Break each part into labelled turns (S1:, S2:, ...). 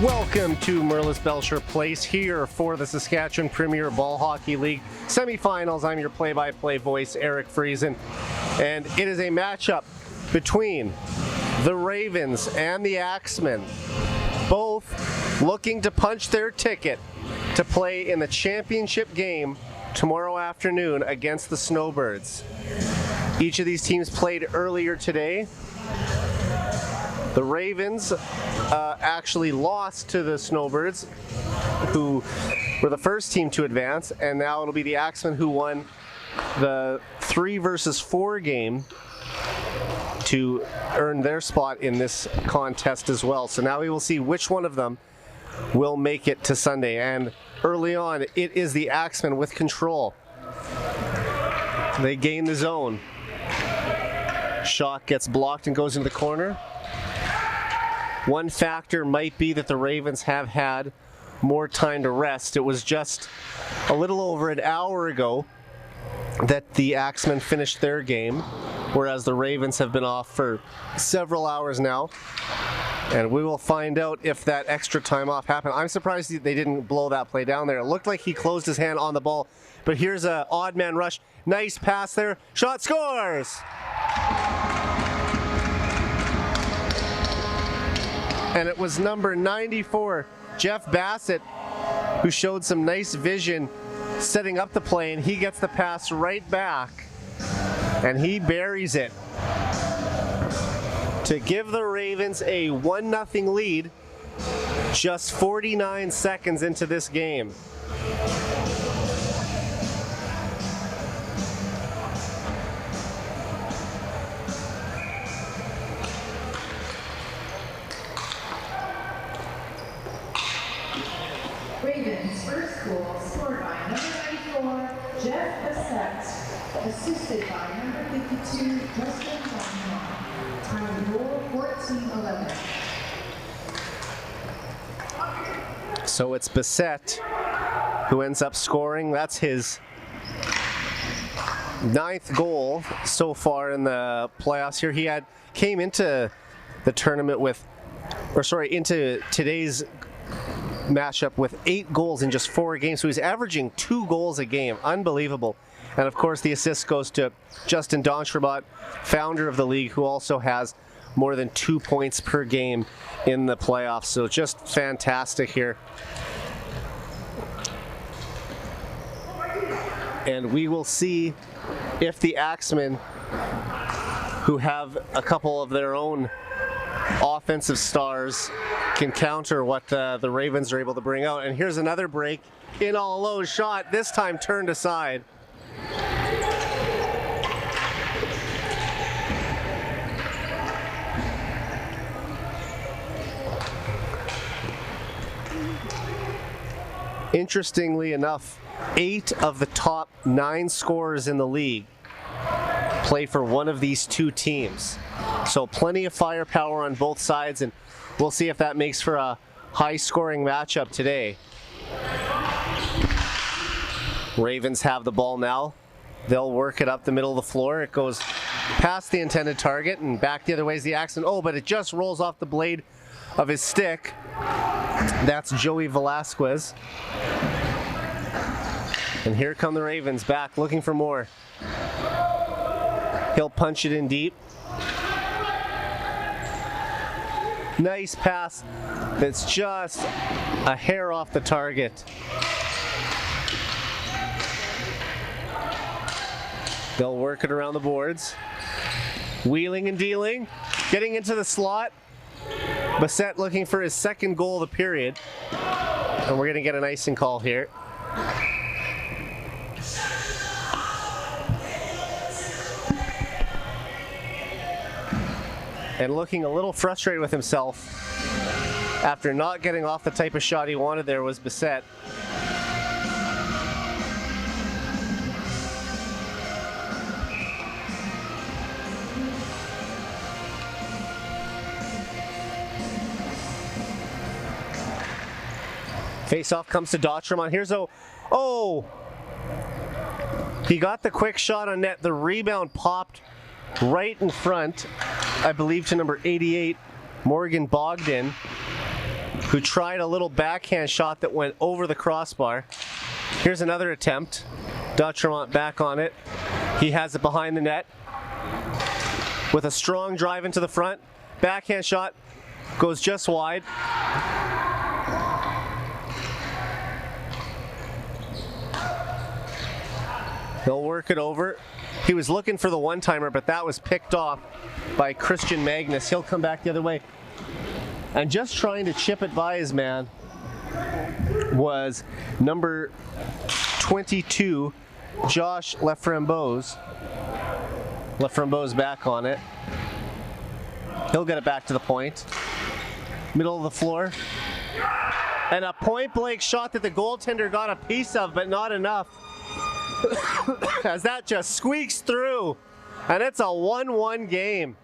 S1: Welcome to Merlis Belcher Place here for the Saskatchewan Premier Ball Hockey League semifinals. I'm your play-by-play voice, Eric Friesen, and it is a matchup between the Ravens and the Axemen, both looking to punch their ticket to play in the championship game tomorrow afternoon against the Snowbirds. Each of these teams played earlier today. The Ravens actually lost to the Snowbirds, who were the first team to advance, and now it'll be the Axemen who won the 3 versus 4 game to earn their spot in this contest as well. So now we will see which one of them will make it to Sunday. And early on, it is the Axemen with control. They gain the zone. Shot gets blocked and goes into the corner. One factor might be that the Ravens have had more time to rest. It was just a little over an hour ago that the Axemen finished their game, whereas the Ravens have been off for several hours now. And we will find out if that extra time off happened. I'm surprised they didn't blow that play down there. It looked like he closed his hand on the ball, but here's an odd man rush. Nice pass there. Shot, scores! And it was number 94, Jeff Bassett, who showed some nice vision setting up the play, and he gets the pass right back, and he buries it to give the Ravens a 1-0 lead just 49 seconds into this game.
S2: Ravens first goal scored by number 94, Jeff Bassett, assisted by number 52, Justin Bonham. Time of goal 14-11.
S1: So it's Bassett who ends up scoring. That's his 9th goal so far in the playoffs here. He came into the tournament into today's matchup with 8 goals in just 4 games, so he's averaging 2 goals a game. Unbelievable. And of course the assist goes to Justin Doncherbot, founder of the league, who also has more than 2 points per game in the playoffs. So just fantastic here. And we will see if the Axemen, who have a couple of their own offensive stars, can counter what the Ravens are able to bring out. And here's another break in all alone shot, this time turned aside. Interestingly enough, 8 of the top 9 scorers in the league play for one of these 2 teams. So plenty of firepower on both sides, and we'll see if that makes for a high-scoring matchup today. Ravens have the ball now. They'll work it up the middle of the floor. It goes past the intended target and back the other way is the Axemen. Oh, but it just rolls off the blade of his stick. That's Joey Velasquez. And here come the Ravens back looking for more. He'll punch it in deep. Nice pass that's just a hair off the target. They'll work it around the boards. Wheeling and dealing, getting into the slot. Bassett looking for his 2nd goal of the period. And we're going to get an icing call here. And looking a little frustrated with himself after not getting off the type of shot he wanted there was Bassett. Face-off comes to Dotremont. Here's he got the quick shot on net. The rebound popped right in front, I believe, to number 88, Morgan Bogdan, who tried a little backhand shot that went over the crossbar. Here's another attempt. D'Entremont back on it. He has it behind the net with a strong drive into the front. Backhand shot goes just wide. He'll work it over. He was looking for the one-timer, but that was picked off by Christian Magnus. He'll come back the other way. And just trying to chip it by his man was number 22, Josh Leframbeau's. Leframbeau's back on it. He'll get it back to the point. Middle of the floor. And a point-blank shot that the goaltender got a piece of, but not enough. As that just squeaks through. And it's a 1-1 game.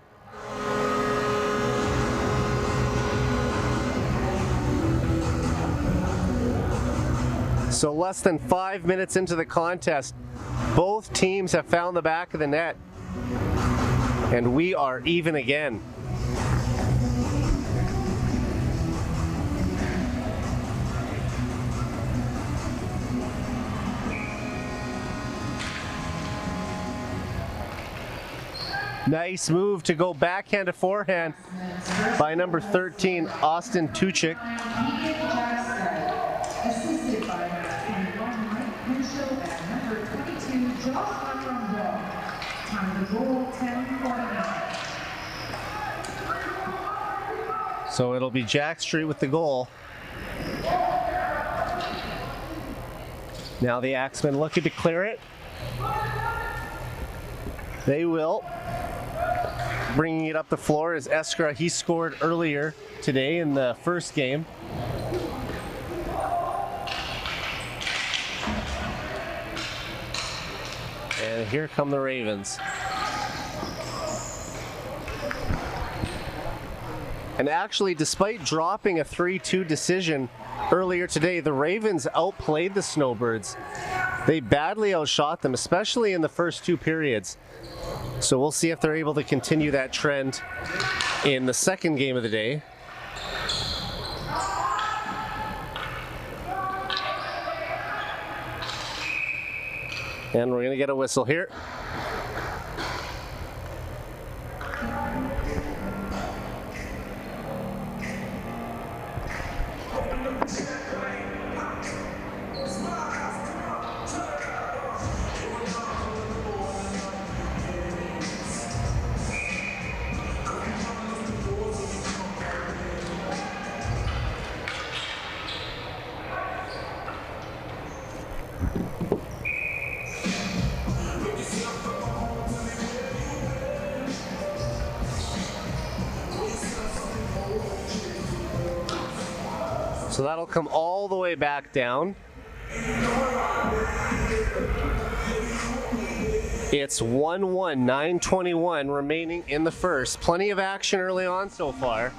S1: So less than 5 minutes into the contest, both teams have found the back of the net. And we are even again. Nice move to go backhand to forehand by number 13, Austin Tuchik.
S2: Assisted by number 21, Mike Pinchot, and number 22, Josh Leframbeau. Time to goal, 10:49.
S1: So it'll be Jack Street with the goal. Now the Axemen looking to clear it. They will. Bringing it up the floor is Eskra. He scored earlier today in the first game. And here come the Ravens. And actually, despite dropping a 3-2 decision earlier today, the Ravens outplayed the Snowbirds. They badly outshot them, especially in the first two periods. So we'll see if they're able to continue that trend in the second game of the day. And we're going to get a whistle here. So that'll come all the way back down. It's 1-1, 9:21 remaining in the first. Plenty of action early on so far.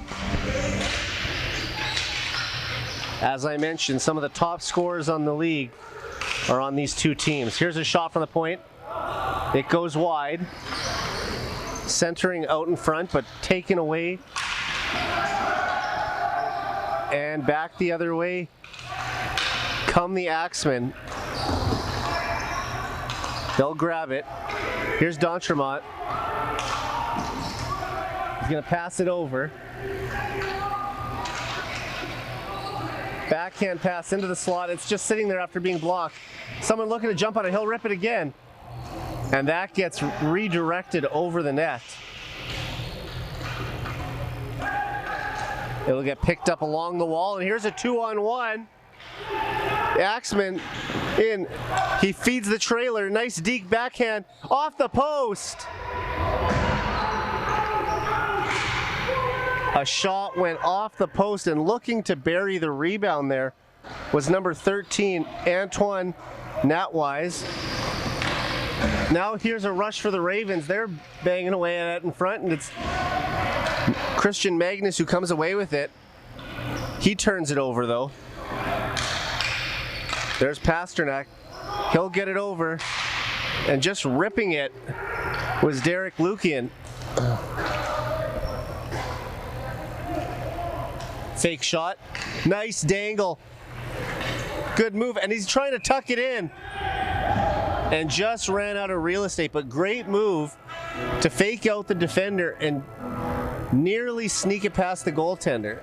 S1: As I mentioned, some of the top scorers on the league are on these two teams. Here's a shot from the point. It goes wide. Centering out in front, but taken away. And back the other way come the Axemen. They'll grab it. Here's D'Entremont. He's going to pass it over. Backhand pass into the slot. It's just sitting there after being blocked. Someone looking to jump on it. He'll rip it again. And that gets redirected over the net. It'll get picked up along the wall, and here's a 2-on-1. Axemen in. He feeds the trailer. Nice deep backhand off the post. A shot went off the post, and looking to bury the rebound there was number 13, Antoine Natwise. Now here's a rush for the Ravens. They're banging away at it in front, and it's Christian Magnus who comes away with it. He turns it over though. There's Pasternak. He'll get it over. And just ripping it was Derek Lukian. Fake shot. Nice dangle. Good move, and he's trying to tuck it in. And just ran out of real estate, but great move to fake out the defender and nearly sneak it past the goaltender.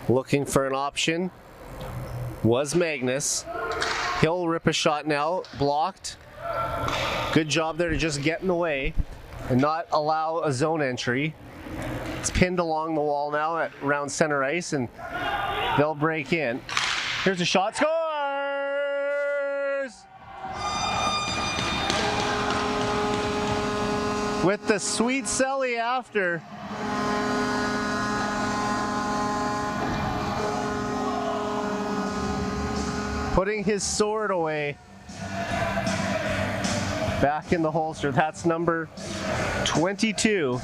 S1: Looking for an option was Magnus. He'll rip a shot now, blocked. Good job there to just get in the way and not allow a zone entry. It's pinned along the wall now at around center ice, and they'll break in. Here's a shot, scores! With the sweet celly after. Putting his sword away. Back in the holster. That's number 22.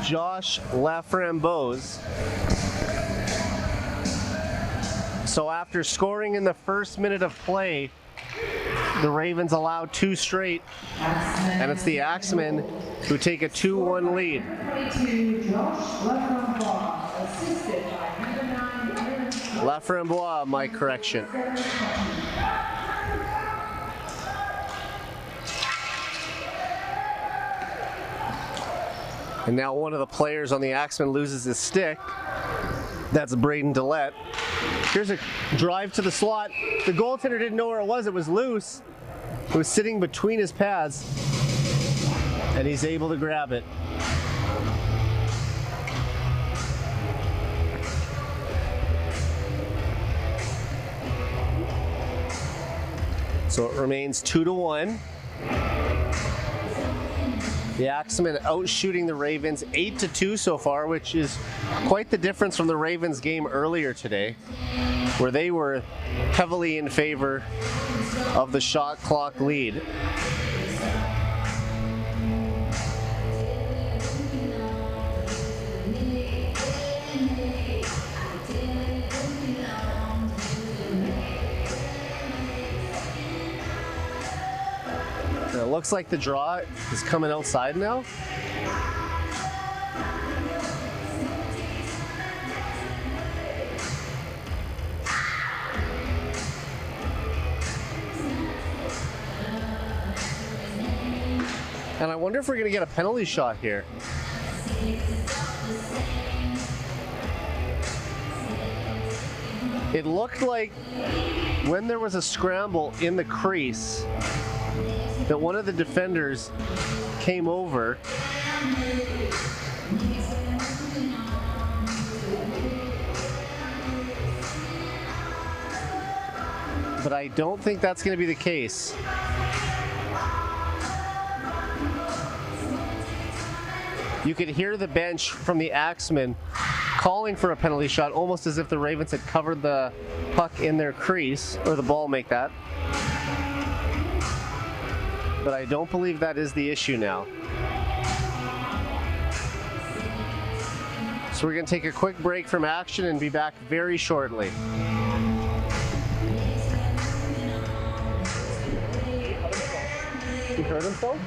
S1: Josh Laframboise. So after scoring in the first minute of play, the Ravens allowed 2 straight, and it's the Axemen who take a 2-1 lead. Laframboise, my correction. And now one of the players on the Axemen loses his stick. That's Braden Dillette. Here's a drive to the slot. The goaltender didn't know where it was. It was loose. It was sitting between his pads, and he's able to grab it. So it remains 2-1. The Axemen out shooting the Ravens 8-2 so far, which is quite the difference from the Ravens game earlier today, where they were heavily in favor of the shot clock lead. It looks like the draw is coming outside now. And I wonder if we're going to get a penalty shot here. It looked like when there was a scramble in the crease that one of the defenders came over but I don't think that's going to be the case. You could hear the bench from the Axemen calling for a penalty shot, almost as if the Ravens had covered the puck in their crease, or the ball make that. But I don't believe that is the issue now. So we're going to take a quick break from action and be back very shortly. He hurt himself?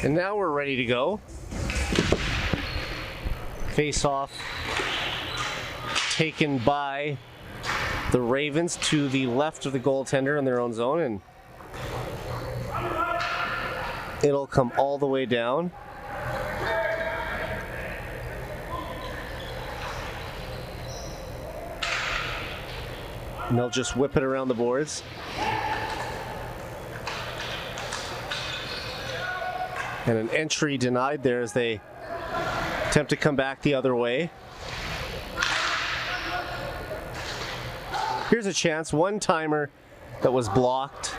S1: And now we're ready to go. Face off taken by the Ravens to the left of the goaltender in their own zone, and it'll come all the way down. And they'll just whip it around the boards. And an entry denied there as they attempt to come back the other way. Here's a chance, one-timer that was blocked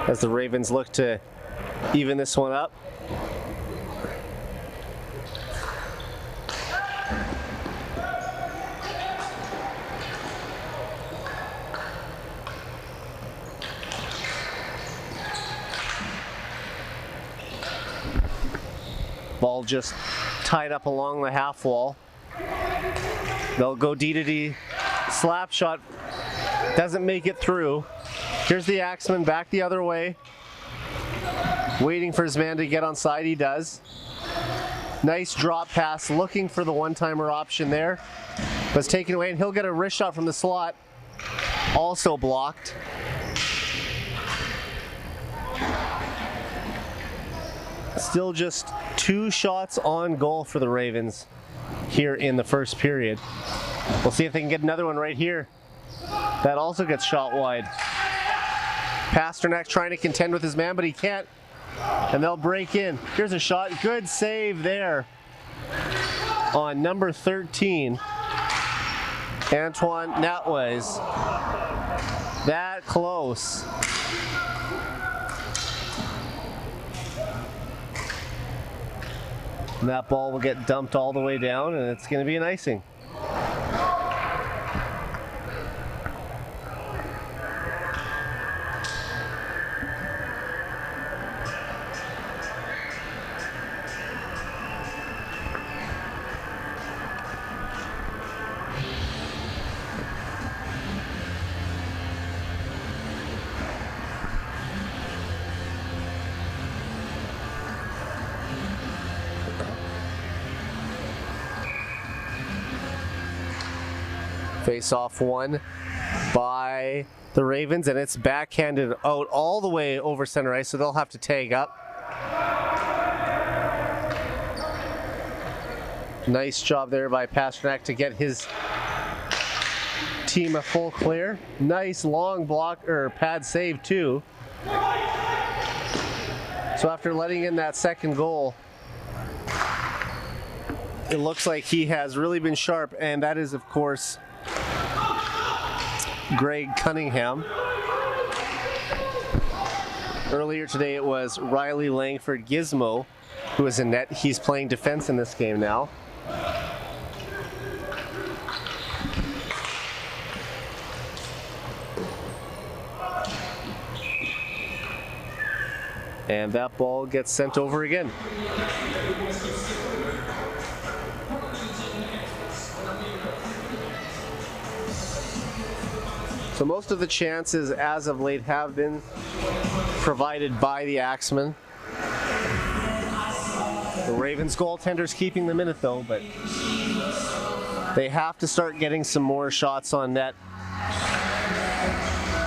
S1: as the Ravens look to even this one up. Ball just tied up along the half wall. They'll go D to D. Slap shot doesn't make it through. Here's the Axemen back the other way. Waiting for his man to get on side, he does. Nice drop pass, looking for the one-timer option there. But it's taken away, and he'll get a wrist shot from the slot. Also blocked. Still just 2 shots on goal for the Ravens here in the first period. We'll see if they can get another one right here. That also gets shot wide. Pasternak's trying to contend with his man, but he can't. And they'll break in. Here's a shot. Good save there on number 13. Antoine Natwez. That close. And that ball will get dumped all the way down, and it's going to be an icing. Face off one by the Ravens, and it's backhanded out all the way over center ice, so they'll have to tag up. Nice job there by Pasternak to get his team a full clear. Nice long block or pad save too. So after letting in that second goal, it looks like he has really been sharp, and that is of course Greg Cunningham. Earlier today it was Riley Langford Gizmo who was in net. He's playing defense in this game now. And that ball gets sent over again. So most of the chances as of late have been provided by the Axemen. The Ravens goaltender's keeping them in it though, but they have to start getting some more shots on net.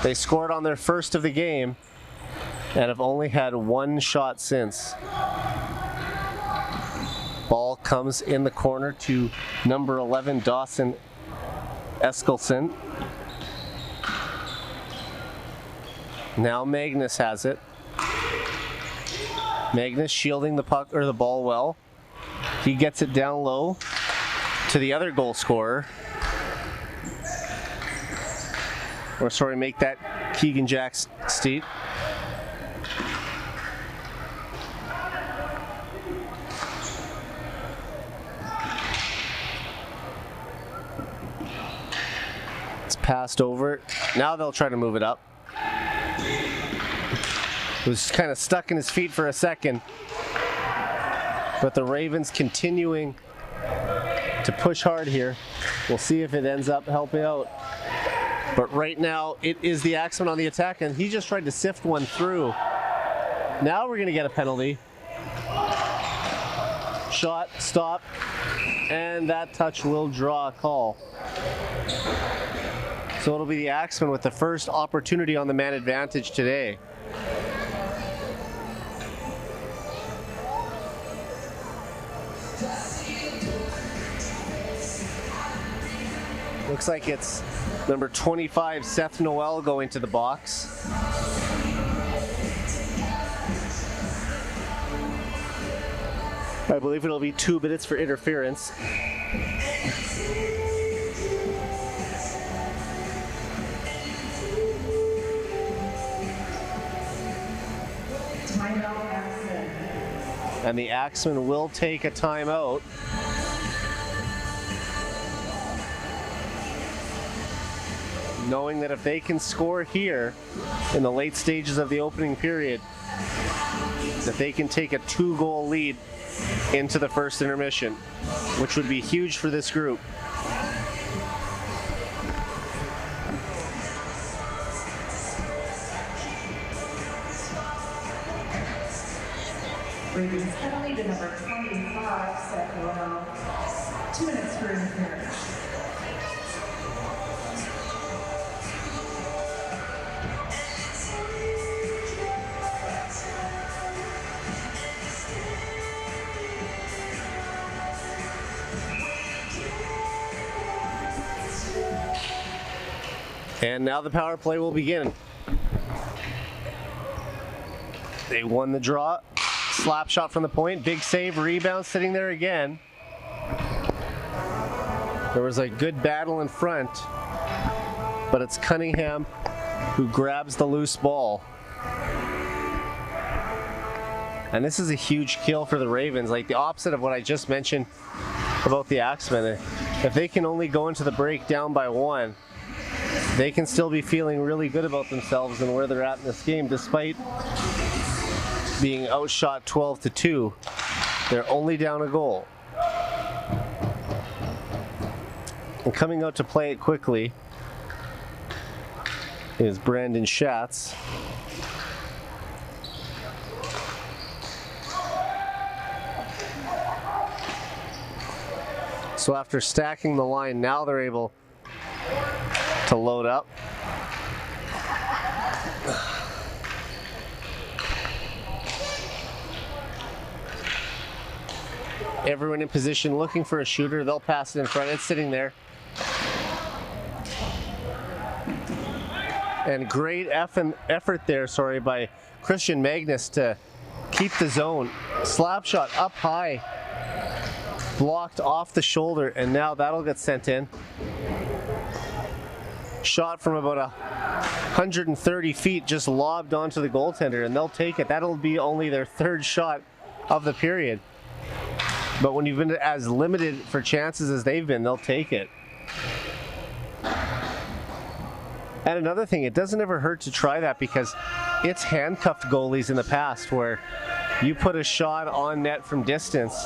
S1: They scored on their first of the game and have only had 1 shot since. Ball comes in the corner to number 11, Dawson Eskelson. Now Magnus has it. Magnus shielding the puck or the ball well. He gets it down low to the other goal scorer. Or sorry, make that Keegan Jack Steet. It's passed over. Now they'll try to move it up. Was kind of stuck in his feet for a second. But the Ravens continuing to push hard here. We'll see if it ends up helping out. But right now, it is the Axemen on the attack, and he just tried to sift one through. Now we're going to get a penalty. Shot, stop, and that touch will draw a call. So it'll be the Axemen with the first opportunity on the man advantage today. Looks like it's number 25, Seth Noel, going to the box. I believe it'll be 2 minutes for interference.
S2: Timeout, Axemen.
S1: And the Axemen will take a timeout. Knowing that if they can score here in the late stages of the opening period, that they can take a 2-goal lead into the first intermission, which would be huge for this group.
S2: Ravens penalty to number 25, Seth Noel. 2 minutes for interference.
S1: And now the power play will begin. They won the draw. Slap shot from the point. Big save, rebound, sitting there again. There was a good battle in front, but it's Cunningham who grabs the loose ball. And this is a huge kill for the Ravens, like the opposite of what I just mentioned about the Axemen. If they can only go into the break down by 1, they can still be feeling really good about themselves and where they're at in this game, despite being outshot 12-2. They're only down a goal. And coming out to play it quickly is Brandon Schatz. So after stacking the line, now they're able to load up. Everyone in position looking for a shooter. They'll pass it in front. It's sitting there. And great effort there, by Christian Magnus to keep the zone. Slap shot up high. Blocked off the shoulder, and now that'll get sent in. Shot from about 130 feet, just lobbed onto the goaltender, and they'll take it. That'll be only their 3rd shot of the period. But when you've been as limited for chances as they've been, they'll take it. And another thing, it doesn't ever hurt to try that, because it's handcuffed goalies in the past where you put a shot on net from distance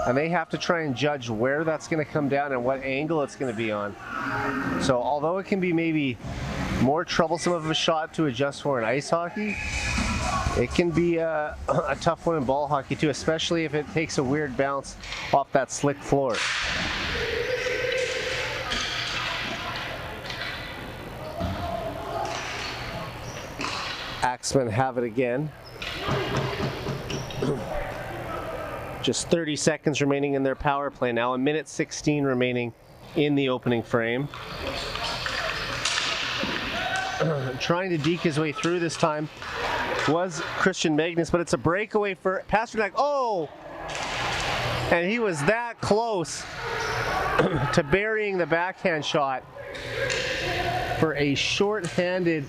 S1: and they have to try and judge where that's going to come down and what angle it's going to be on. So although it can be maybe more troublesome of a shot to adjust for in ice hockey, it can be a tough one in ball hockey too, especially if it takes a weird bounce off that slick floor. Axemen have it again. Just 30 seconds remaining in their power play now, 1:16 remaining in the opening frame. Trying to deke his way through this time was Christian Magnus, but it's a breakaway for Pasternak. Oh! And he was that close to burying the backhand shot for a short-handed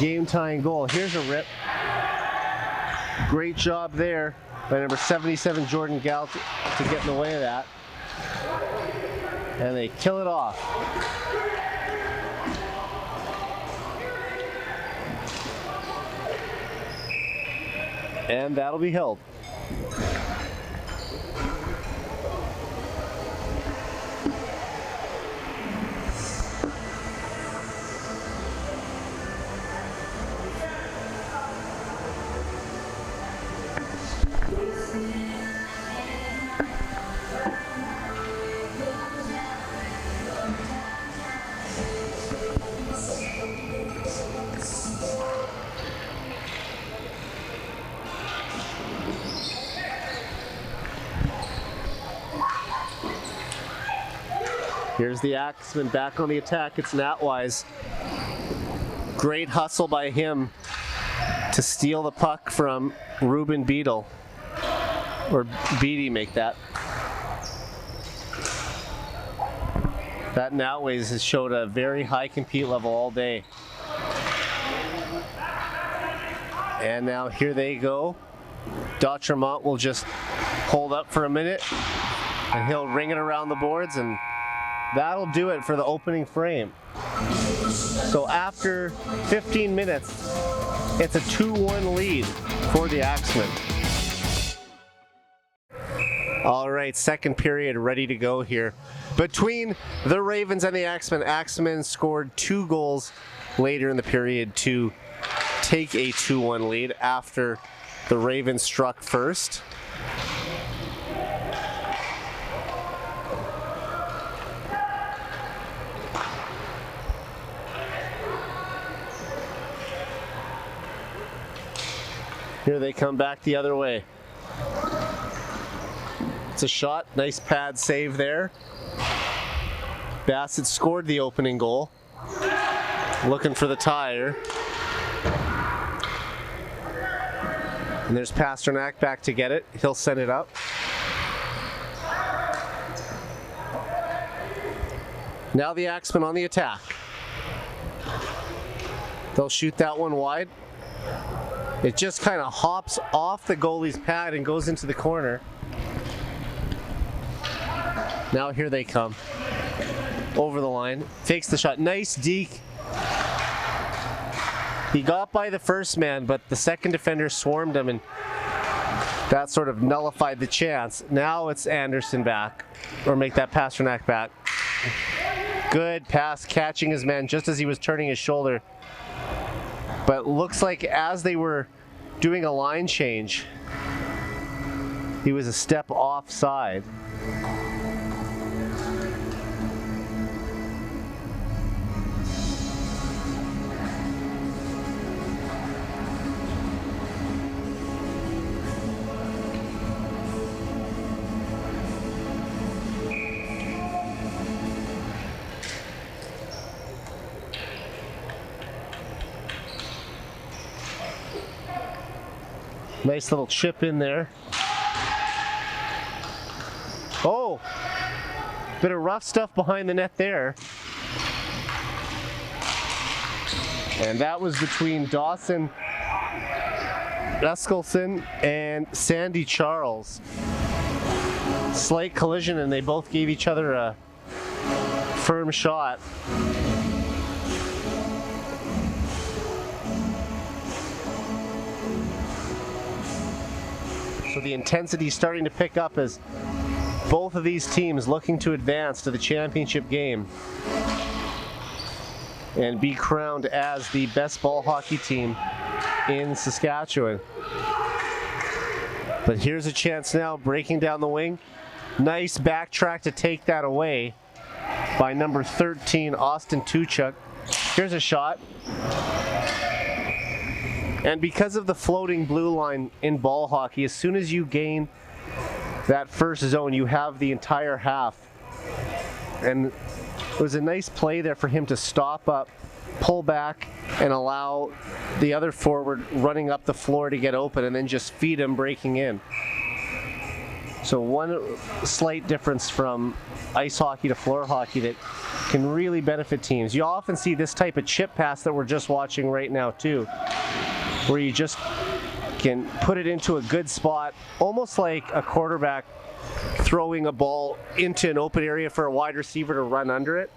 S1: game-tying goal. Here's a rip. Great job there by number 77, Jordan Galt, to get in the way of that. And they kill it off. And that'll be held. Here's the Axemen back on the attack. It's Natwise. Great hustle by him to steal the puck from Ruben Beadle. Or Beatty make that. That Natwise has showed a very high compete level all day. And now here they go. D'Autremont will just hold up for a minute and he'll ring it around the boards, and that'll do it for the opening frame. So after 15 minutes, it's a 2-1 lead for the Axemen. All right, second period ready to go here. Between the Ravens and the Axemen, Axemen scored 2 goals later in the period to take a 2-1 lead after the Ravens struck first. Here they come back the other way. It's a shot, nice pad save there. Bassett scored the opening goal. Looking for the tire. And there's Pasternak back to get it. He'll send it up. Now the Axemen on the attack. They'll shoot that one wide. It just kind of hops off the goalie's pad and goes into the corner. Now here they come. Over the line. Takes the shot. Nice deke. He got by the first man, but the second defender swarmed him, and that sort of nullified the chance. Now it's Anderson back. Or make that Pasternak back. Good pass, catching his man just as he was turning his shoulder. But looks like as they were doing a line change, he was a step offside. Nice little chip in there. Oh, bit of rough stuff behind the net there. And that was between Dawson Eskelson and Sandy Charles. Slight collision, and they both gave each other a firm shot. So the intensity is starting to pick up as both of these teams looking to advance to the championship game and be crowned as the best ball hockey team in Saskatchewan. But here's a chance now, breaking down the wing. Nice backtrack to take that away by number 13, Austin Tuchuk. Here's a shot. And because of the floating blue line in ball hockey, as soon as you gain that first zone, you have the entire half. And it was a nice play there for him to stop up, pull back, and allow the other forward running up the floor to get open, and then just feed him breaking in. So one slight difference from ice hockey to floor hockey that can really benefit teams. You often see this type of chip pass that we're just watching right now too, where you just can put it into a good spot, almost like a quarterback throwing a ball into an open area for a wide receiver to run under it.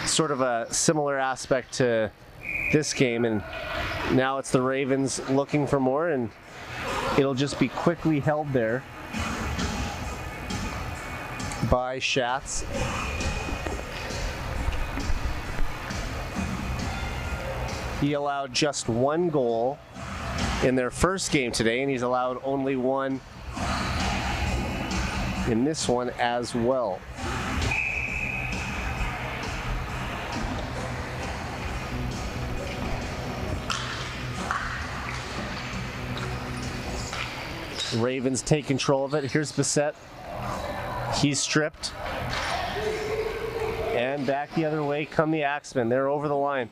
S1: Sort of a similar aspect to this game, and now it's the Ravens looking for more, and it'll just be quickly held there by Schatz. He allowed just 1 goal in their first game today, and he's allowed only 1 in this one as well. Ravens take control of it. Here's Bissett. He's stripped. And back the other way come the Axemen. They're over the line.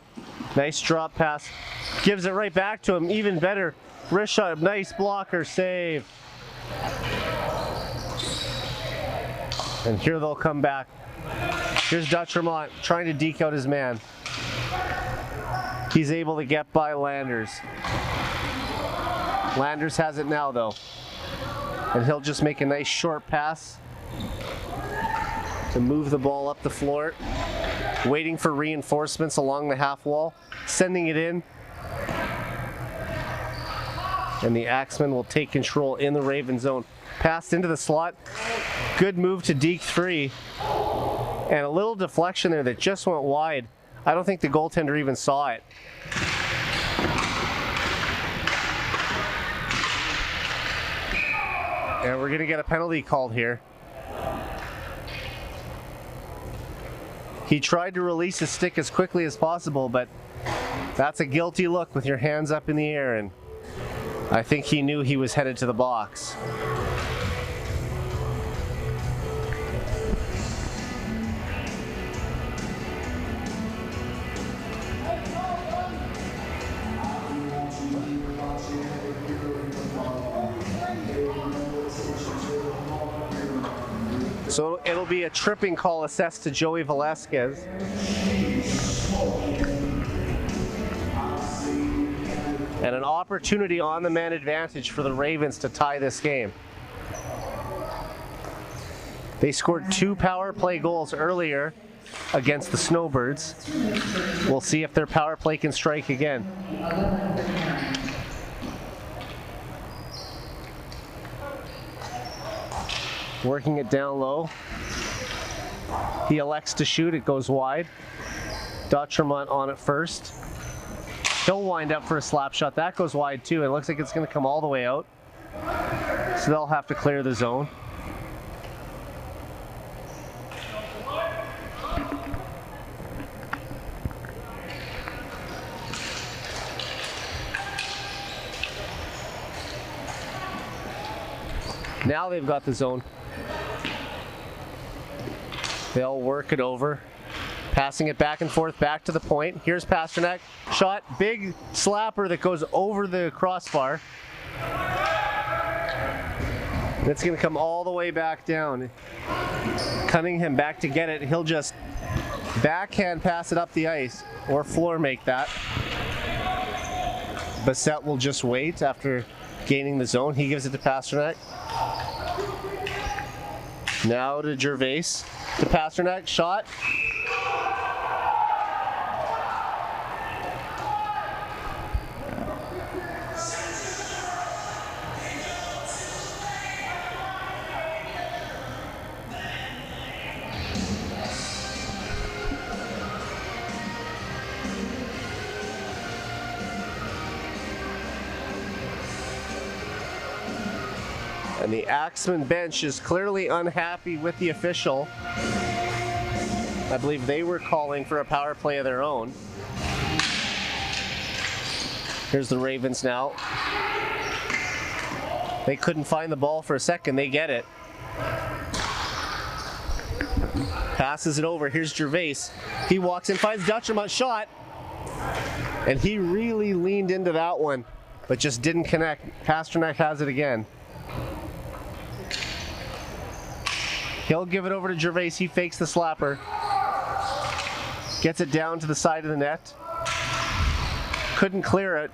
S1: Nice drop pass. Gives it right back to him. Even better. Wrist shot. Nice blocker save. And here they'll come back. Here's Dutchermont trying to deke out his man. He's able to get by Landers. Landers has it now though. And he'll just make a nice short pass to move the ball up the floor. Waiting for reinforcements along the half wall. Sending it in. And the Axemen will take control in the Raven zone. Passed into the slot. Good move to deke 3. And a little deflection there that just went wide. I don't think the goaltender even saw it. And we're going to get a penalty called here. He tried to release his stick as quickly as possible, but that's a guilty look with your hands up in the air, and I think he knew he was headed to the box. So it'll be a tripping call assessed to Joey Velasquez. And an opportunity on the man advantage for the Ravens to tie this game. They scored 2 power play goals earlier against the Snowbirds. We'll see if their power play can strike again. Working it down low. He elects to shoot, it goes wide. Dutchermont on it first. He'll wind up for a slap shot. That goes wide too. It looks like it's going to come all the way out. So they'll have to clear the zone. Now they've got the zone. They'll work it over. Passing it back and forth, back to the point. Here's Pasternak. Shot, big slapper that goes over the crossbar. It's going to come all the way back down. Cunningham back to get it. He'll just backhand pass it up the ice, or floor make that. Bassett will just wait after gaining the zone. He gives it to Pasternak. Now to Gervais. To Pasternak, shot. And the Axemen bench is clearly unhappy with the official. I believe they were calling for a power play of their own. Here's the Ravens now. They couldn't find the ball for a second. They get it. Passes it over. Here's Gervais. He walks in, finds Dutchermont, shot. And he really leaned into that one, but just didn't connect. Pasternak has it again. He'll give it over to Gervais. He fakes the slapper. Gets it down to the side of the net. Couldn't clear it.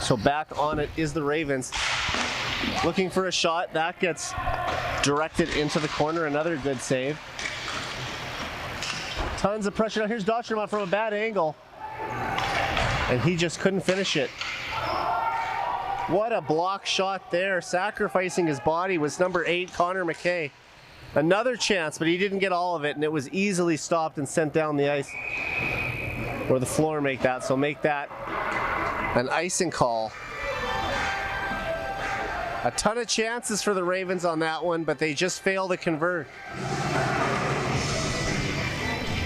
S1: So back on it is the Ravens. Looking for a shot. That gets directed into the corner. Another good save. Tons of pressure. Now here's Dutchermont from a bad angle. And he just couldn't finish it. What a block shot there. Sacrificing his body was number 8, Connor McKay. Another chance, but he didn't get all of it, and it was easily stopped and sent down the ice. Or the floor make that, so make that an icing call. A ton of chances for the Ravens on that one, but they just fail to convert.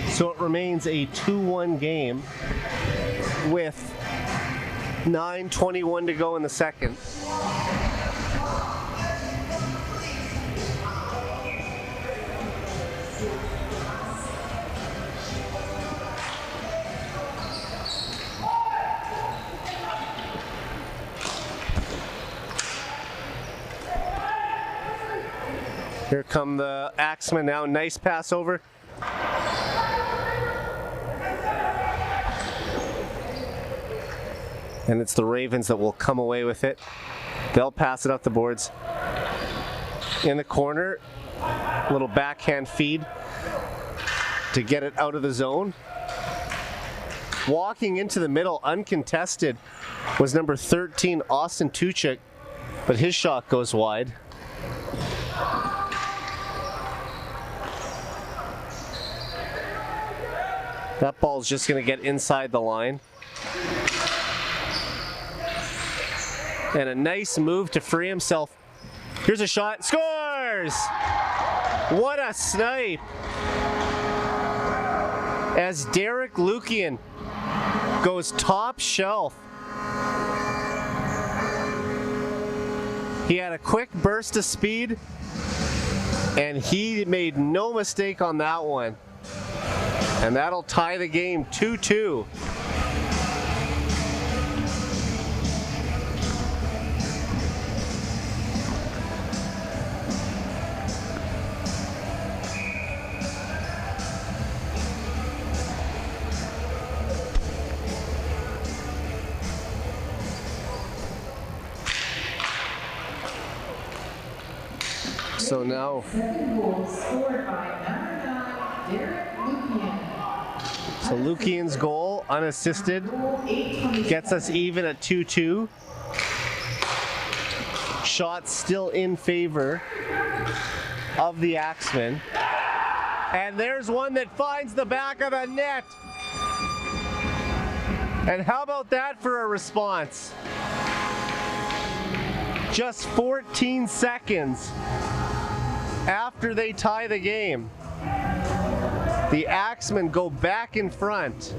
S1: So it remains a 2-1 game with 9:21 to go in the second. Here come the Axemen now. Nice pass over. And it's the Ravens that will come away with it. They'll pass it up the boards. In the corner, little backhand feed to get it out of the zone. Walking into the middle, uncontested, was number 13, Austin Tuchik, but his shot goes wide. That ball's just going to get inside the line. And a nice move to free himself. Here's a shot. Scores! What a snipe! As Derek Lukian goes top shelf. He had a quick burst of speed, and he made no mistake on that one. And that'll tie the game 2-2. So now, so Lukian's goal, unassisted, gets us even at 2-2. Shot still in favor of the Axemen. And there's one that finds the back of the net. And how about that for a response? Just 14 seconds after they tie the game, the Axemen go back in front.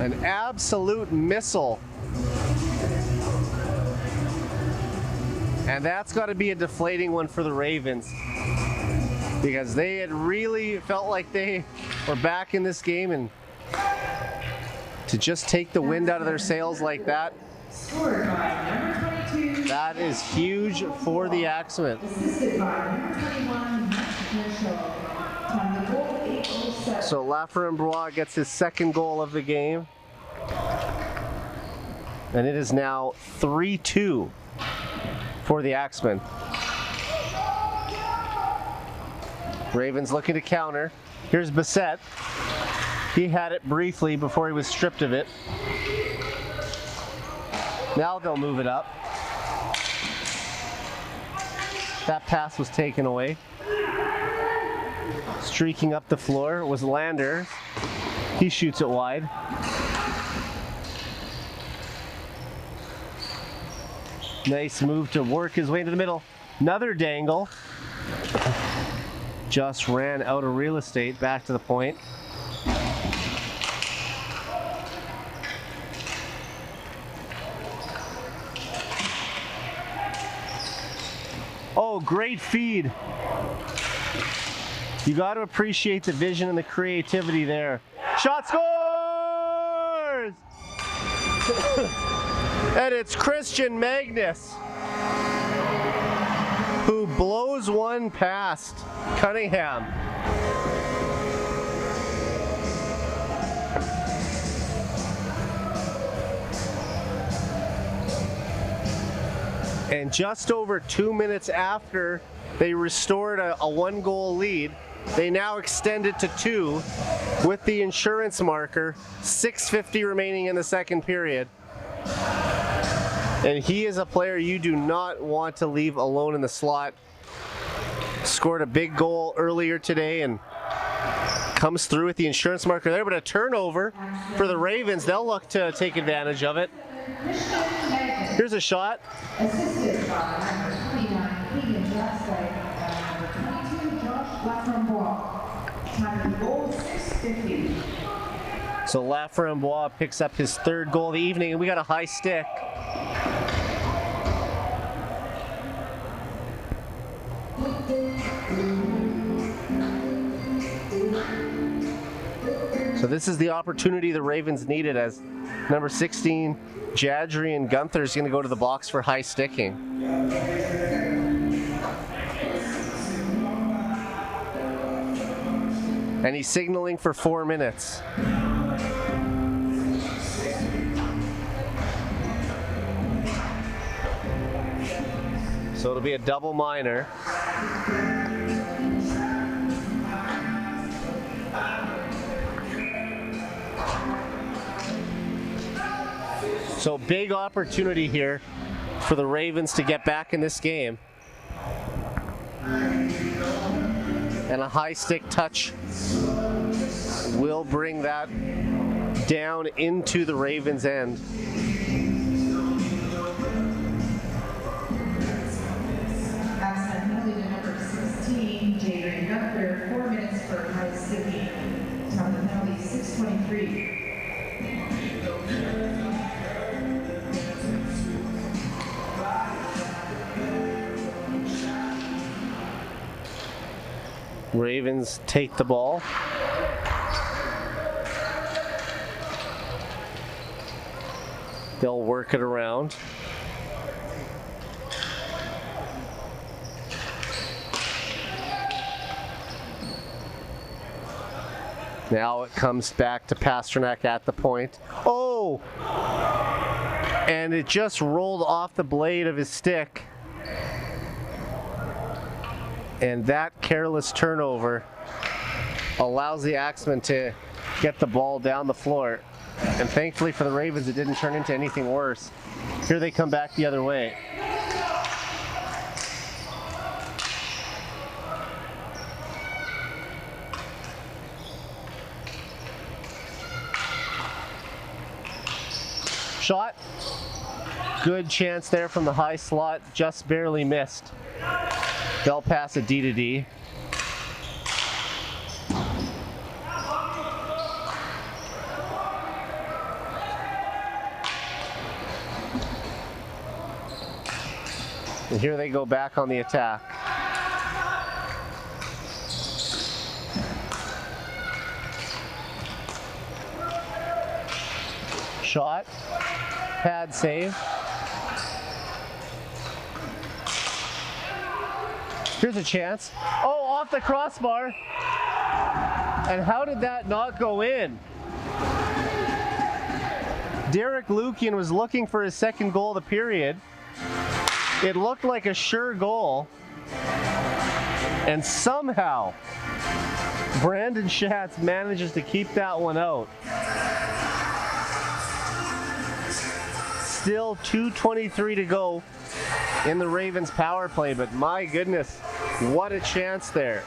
S1: An absolute missile. And that's got to be a deflating one for the Ravens, because they had really felt like they were back in this game, and to just take the wind out of their sails like that, that is huge for the Axemen. So Lafrembois gets his second goal of the game, and it is now 3-2 for the Axemen. Ravens looking to counter. Here's Bissett. He had it briefly before he was stripped of it. Now they'll move it up. That pass was taken away. Streaking up the floor was Lander. He shoots it wide. Nice move to work his way into the middle. Another dangle. Just ran out of real estate, back to the point. Oh, great feed. You got to appreciate the vision and the creativity there. Shot scores! And it's Christian Magnus who blows one past Cunningham. And just over 2 minutes after they restored a one-goal lead, they now extend it to 2 with the insurance marker, 6:50 remaining in the second period. And he is a player you do not want to leave alone in the slot. Scored a big goal earlier today and comes through with the insurance marker there, but a turnover for the Ravens. They'll look to take advantage of it. Here's a shot.
S2: Assisted by number 29, Keegan Jackson, and number 22, Josh Lafrembois. Time of goal, 6:50.
S1: So Lafrembois picks up his third goal of the evening, and we got a high stick. So this is the opportunity the Ravens needed, as number 16, Jadrian Gunther, is going to go to the box for high sticking. And he's signaling for 4 minutes. So it'll be a double minor. So big opportunity here for the Ravens to get back in this game. And a high stick touch will bring that down into the Ravens' end.
S2: Axemen penalty to number 16, Jadrian Gunther, 4 minutes for high sticking. Time of the penalty, 6:23.
S1: Ravens take the ball. They'll work it around. Now it comes back to Pasternak at the point. Oh! And it just rolled off the blade of his stick. And that careless turnover allows the Axemen to get the ball down the floor. And thankfully for the Ravens, it didn't turn into anything worse. Here they come back the other way. Shot. Good chance there from the high slot, just barely missed. They'll pass a D to D. And here they go back on the attack. Shot. Pad save. Here's a chance. Oh, off the crossbar. And how did that not go in? Derek Lukian was looking for his second goal of the period. It looked like a sure goal. And somehow, Brandon Schatz manages to keep that one out. Still 2:23 to go in the Ravens power play, but my goodness, what a chance there.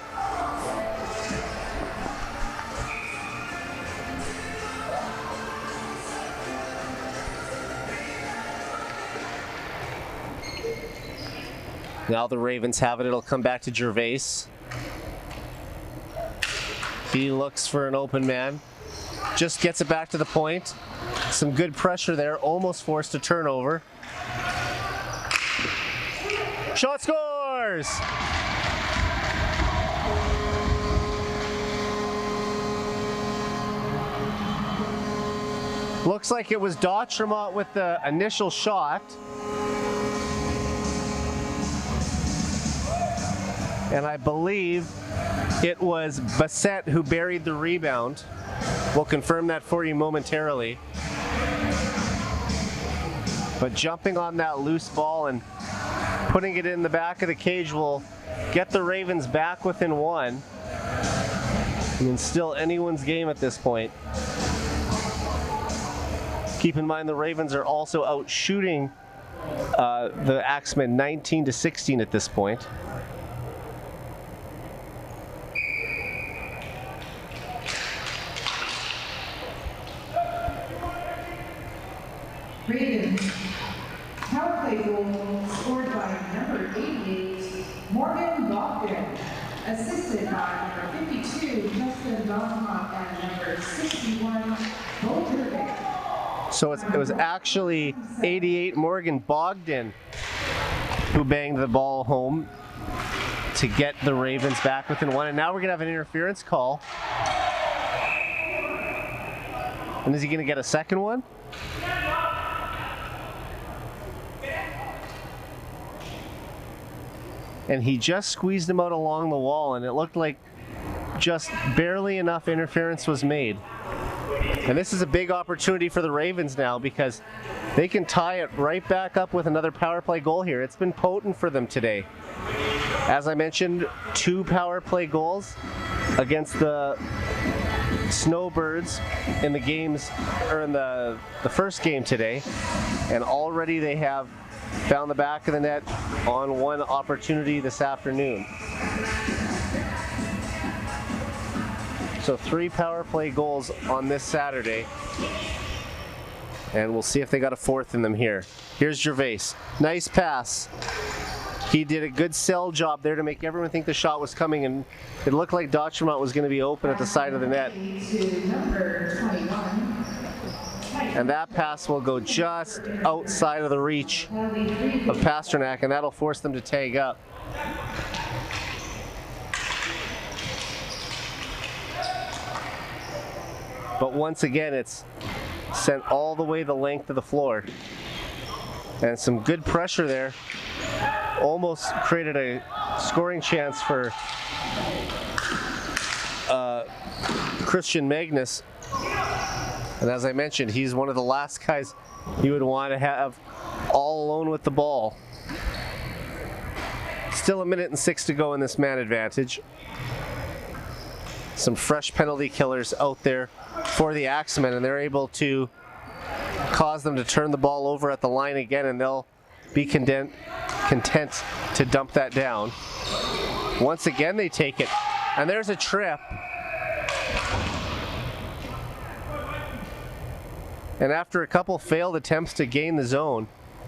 S1: Now the Ravens have it. It'll come back to Gervais. He looks for an open man. Just gets it back to the point. Some good pressure there. Almost forced a turnover. Shot scores! Looks like it was Dautremont with the initial shot. And I believe it was Bassett who buried the rebound. We'll confirm that for you momentarily. But jumping on that loose ball and putting it in the back of the cage will get the Ravens back within one. And it's still anyone's game at this point. Keep in mind the Ravens are also out shooting the Axemen 19-16 at this point.
S2: Ravens, power play goal scored by number 88, Morgan Bogdan, assisted by number 52, Justin Belmont, and number 61, Bo Turvey.
S1: So it was actually 88 Morgan Bogdan who banged the ball home to get the Ravens back within one. And now we're going to have an interference call. And is he going to get a second one? And he just squeezed him out along the wall, and it looked like just barely enough interference was made. And this is a big opportunity for the Ravens now, because they can tie it right back up with another power play goal here. It's been potent for them today. As I mentioned, 2 power play goals against the Snowbirds in the games, or in the first game today, and already they have found the back of the net on one opportunity this afternoon. So 3 power play goals on this Saturday, and we'll see if they got a 4th in them here. Here's Gervais. Nice pass. He did a good sell job there to make everyone think the shot was coming, and it looked like Dotremont was going to be open at the side of the net. And that pass will go just outside of the reach of Pasternak, and that'll force them to tag up. But once again, it's sent all the way the length of the floor. And some good pressure there. Almost created a scoring chance for Christian Magnus. And as I mentioned, he's one of the last guys you would want to have all alone with the ball. Still 1:06 to go in this man advantage. Some fresh penalty killers out there for the Axemen, and they're able to cause them to turn the ball over at the line again, and they'll be content to dump that down. Once again they take it, and there's a trip. And after a couple failed attempts to gain the zone,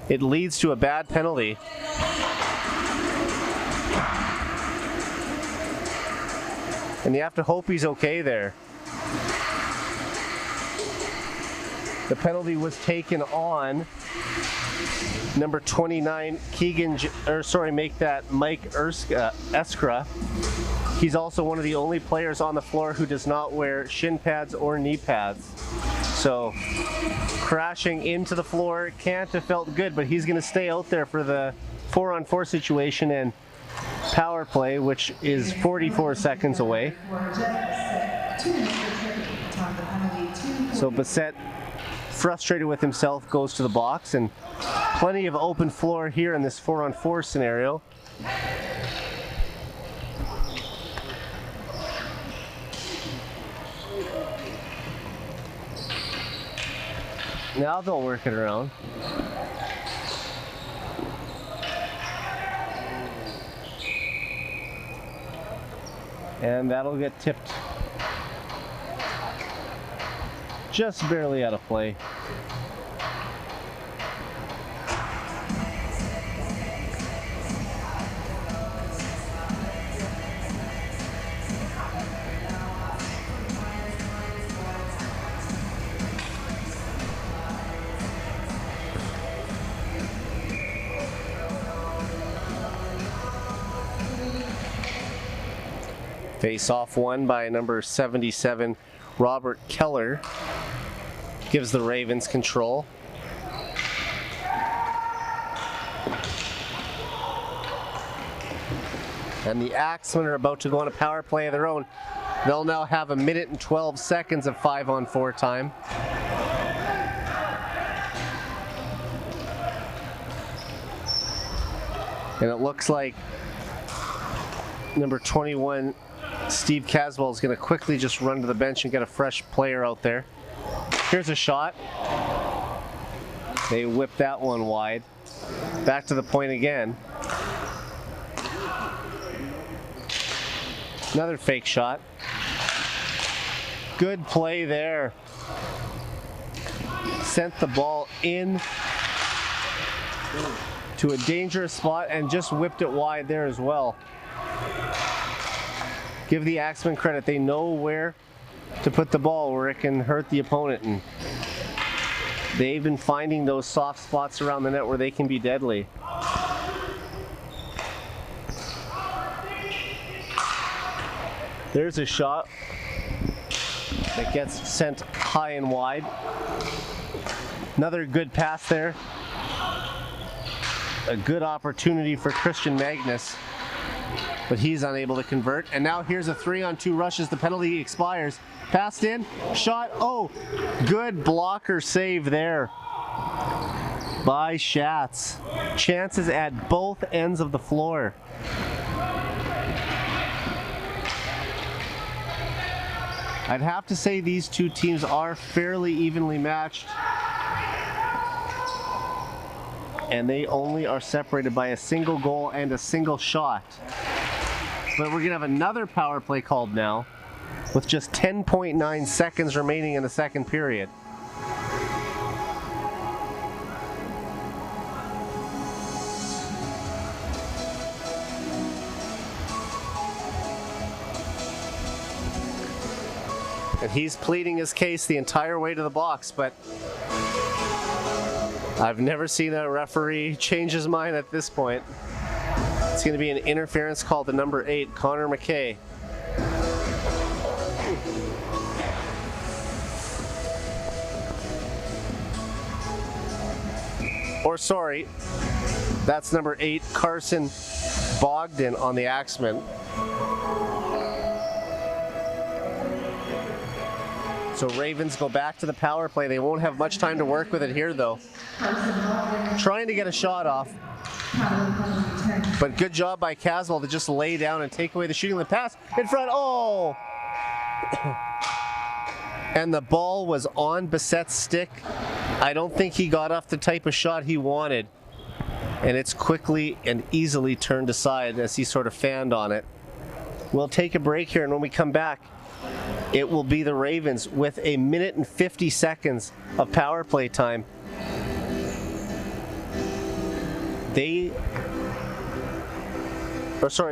S1: it leads to a bad penalty. And you have to hope he's okay there. The penalty was taken on number 29, Mike Eskra. He's also one of the only players on the floor who does not wear shin pads or knee pads. So crashing into the floor can't have felt good, but he's going to stay out there for the 4-on-4 situation and power play, which is 44 seconds away. So Bassett, frustrated with himself, goes to the box, and plenty of open floor here in this 4-on-4 scenario. Now they'll work it around. And that'll get tipped just barely out of play. Face off won by number 77, Robert Keller. Gives the Ravens control. And the Axemen are about to go on a power play of their own. They'll now have 1:12 seconds of 5-on-4 time. And it looks like number 21, Steve Caswell, is going to quickly just run to the bench and get a fresh player out there. Here's a shot. They whip that one wide. Back to the point again. Another fake shot. Good play there. Sent the ball in to a dangerous spot and just whipped it wide there as well. Give the Axemen credit. They know where to put the ball where it can hurt the opponent, and they've been finding those soft spots around the net where they can be deadly. There's a shot. that gets sent high and wide. Another good pass there. A good opportunity for Christian Magnus, but he's unable to convert. And now here's a 3-on-2 rush as the penalty expires. Passed in, shot, oh, good blocker save there by Schatz. Chances at both ends of the floor. I'd have to say these two teams are fairly evenly matched, and they only are separated by a single goal and a single shot. But we're gonna have another power play called now with just 10.9 seconds remaining in the second period. And he's pleading his case the entire way to the box, but I've never seen a referee change his mind at this point. It's going to be an interference called to number 8, Connor McKay. Or sorry, that's number 8, Carson Bogdan on the Axemen. So Ravens go back to the power play. They won't have much time to work with it here though. Trying to get a shot off. But good job by Caswell to just lay down and take away the shooting. The pass in front, oh! And the ball was on Bissette's stick. I don't think he got off the type of shot he wanted. And it's quickly and easily turned aside as he sort of fanned on it. We'll take a break here, and when we come back, it will be the Ravens with 1 minute and 50 seconds of power play time.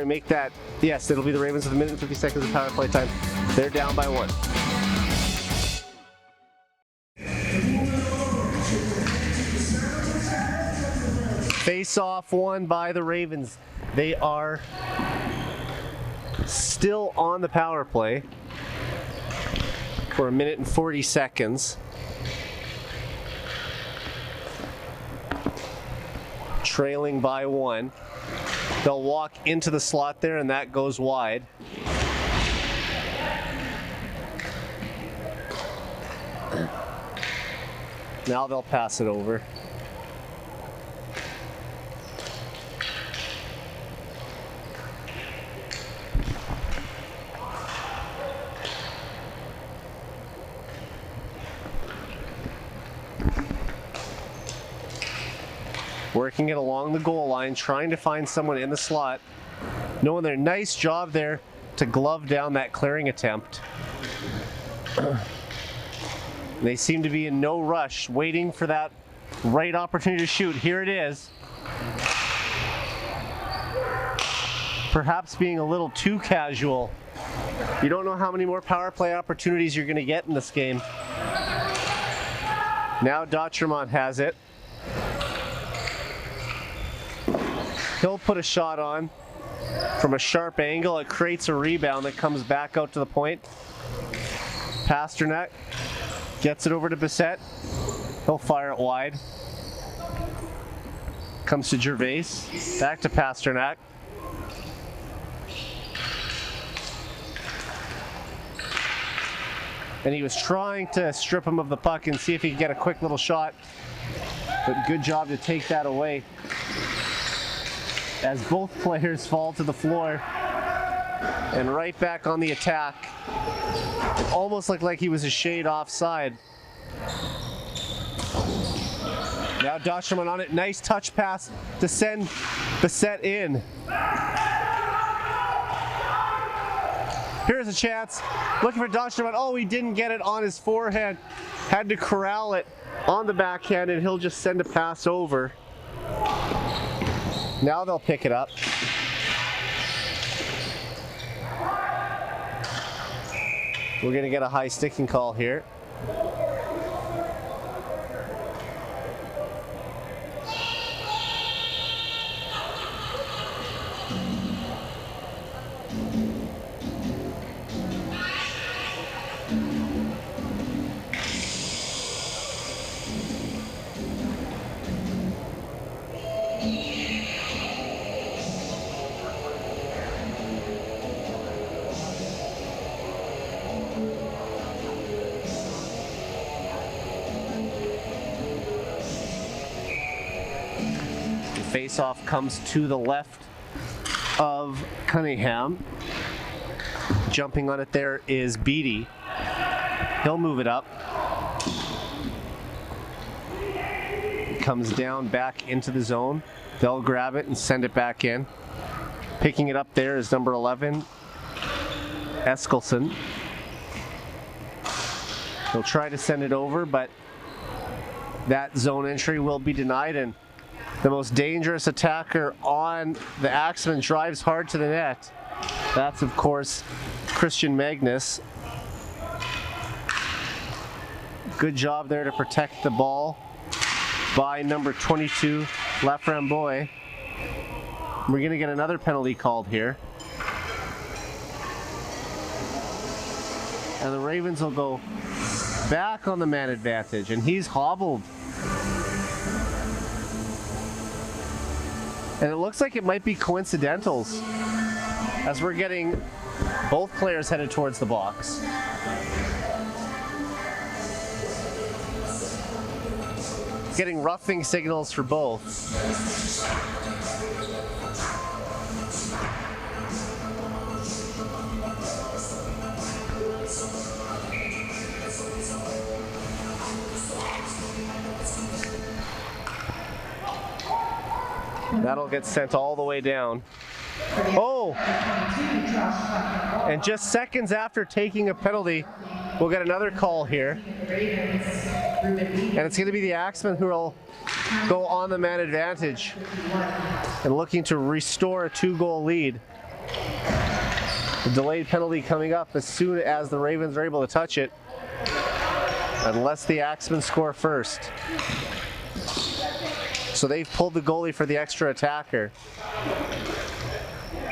S1: Make that, yes, it'll be the Ravens with 1 minute and 50 seconds of power play time. They're down by 1. Face off won by the Ravens. They are still on the power play for 1 minute and 40 seconds. Trailing by 1. They'll walk into the slot there, and that goes wide. Now they'll pass it over. Working it along the goal line, trying to find someone in the slot. Knowing their nice job there to glove down that clearing attempt. They seem to be in no rush, waiting for that right opportunity to shoot. Here it is. Perhaps being a little too casual. You don't know how many more power play opportunities you're going to get in this game. Now Dotremont has it. He'll put a shot on from a sharp angle. It creates a rebound that comes back out to the point. Pasternak gets it over to Bissett. He'll fire it wide. Comes to Gervais. Back to Pasternak. And he was trying to strip him of the puck and see if he could get a quick little shot. But good job to take that away, as both players fall to the floor and right back on the attack. It almost looked like he was a shade offside. Now Dotremont on it. Nice touch pass to send Bissett in. Here's a chance. Looking for Dotremont. Oh, he didn't get it on his forehand. Had to corral it on the backhand, and he'll just send a pass over. Now they'll pick it up. We're going to get a high sticking call here. Face-off comes to the left of Cunningham. Jumping on it there is Beatty. He'll move it up. Comes down back into the zone. They'll grab it and send it back in. Picking it up there is number 11, Eskelson. He'll try to send it over, but that zone entry will be denied, and the most dangerous attacker on the Axemen drives hard to the net. That's, of course, Christian Magnus. Good job there to protect the ball by number 22, Laframboy. We're going to get another penalty called here. And the Ravens will go back on the man advantage, and he's hobbled. And it looks like it might be coincidentals as we're getting both players headed towards the box. Getting roughing signals for both. That'll get sent all the way down. Oh! And just seconds after taking a penalty, we'll get another call here. And it's going to be the Axemen who will go on the man advantage and looking to restore a 2-goal lead. The delayed penalty coming up as soon as the Ravens are able to touch it, unless the Axemen score first. So they've pulled the goalie for the extra attacker.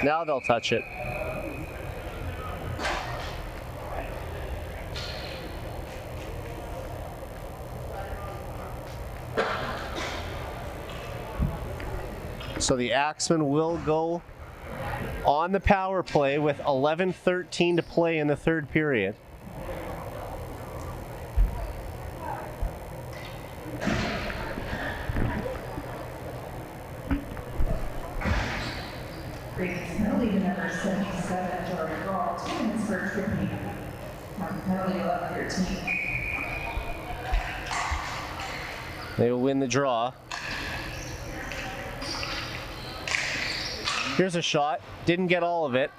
S1: Now they'll touch it. So the Axemen will go on the power play with 11:13 to play in the third period.
S2: Penalty to number 77, Jordan Gall, 2 minutes for tripping. Penalty 11-13.
S1: They will win the draw. Here's a shot. Didn't get all of it.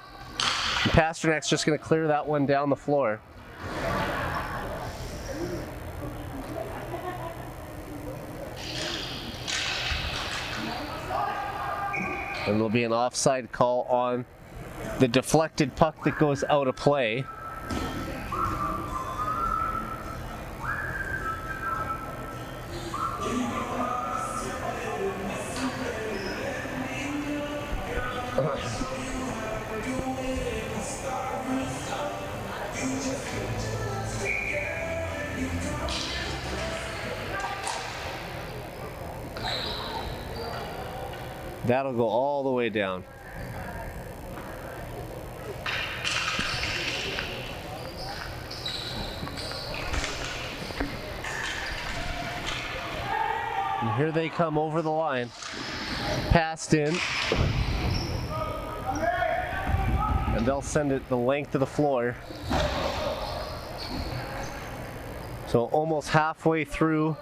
S1: And Pasternak's just going to clear that one down the floor. And there'll be an offside call on the deflected puck that goes out of play. That'll go all the way down. And here they come over the line. Passed in. And they'll send it the length of the floor. So almost halfway through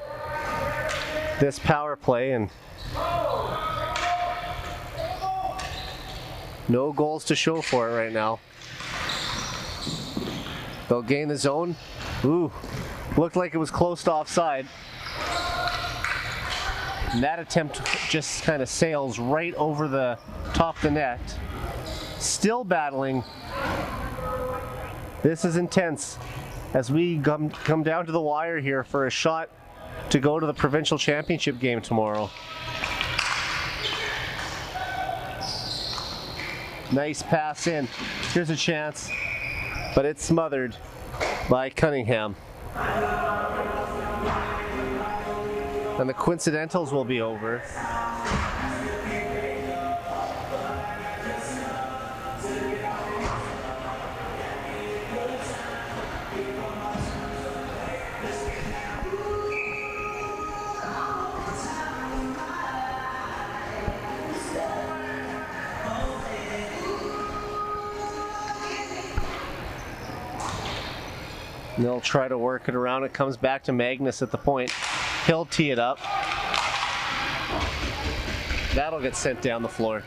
S1: this power play, and no goals to show for it right now. They'll gain the zone. Ooh, looked like it was close to offside. And that attempt just kind of sails right over the top of the net. Still battling. This is intense as we come down to the wire here for a shot to go to the provincial championship game tomorrow. Nice pass in. Here's a chance, but it's smothered by Cunningham. And the coincidentals will be over. They'll try to work it around. It comes back to Magnus at the point. He'll tee it up. That'll get sent down the floor.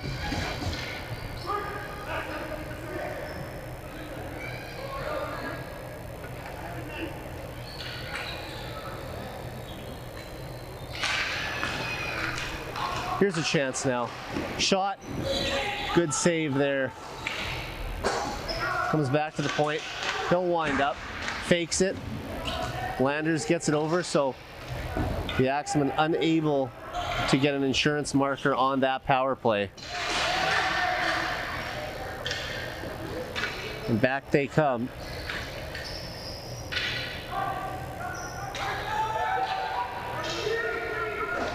S1: Here's a chance now. Shot. Good save there. Comes back to the point. He'll wind up. Fakes it. Landers gets it over, so the Axemen unable to get an insurance marker on that power play. And back they come.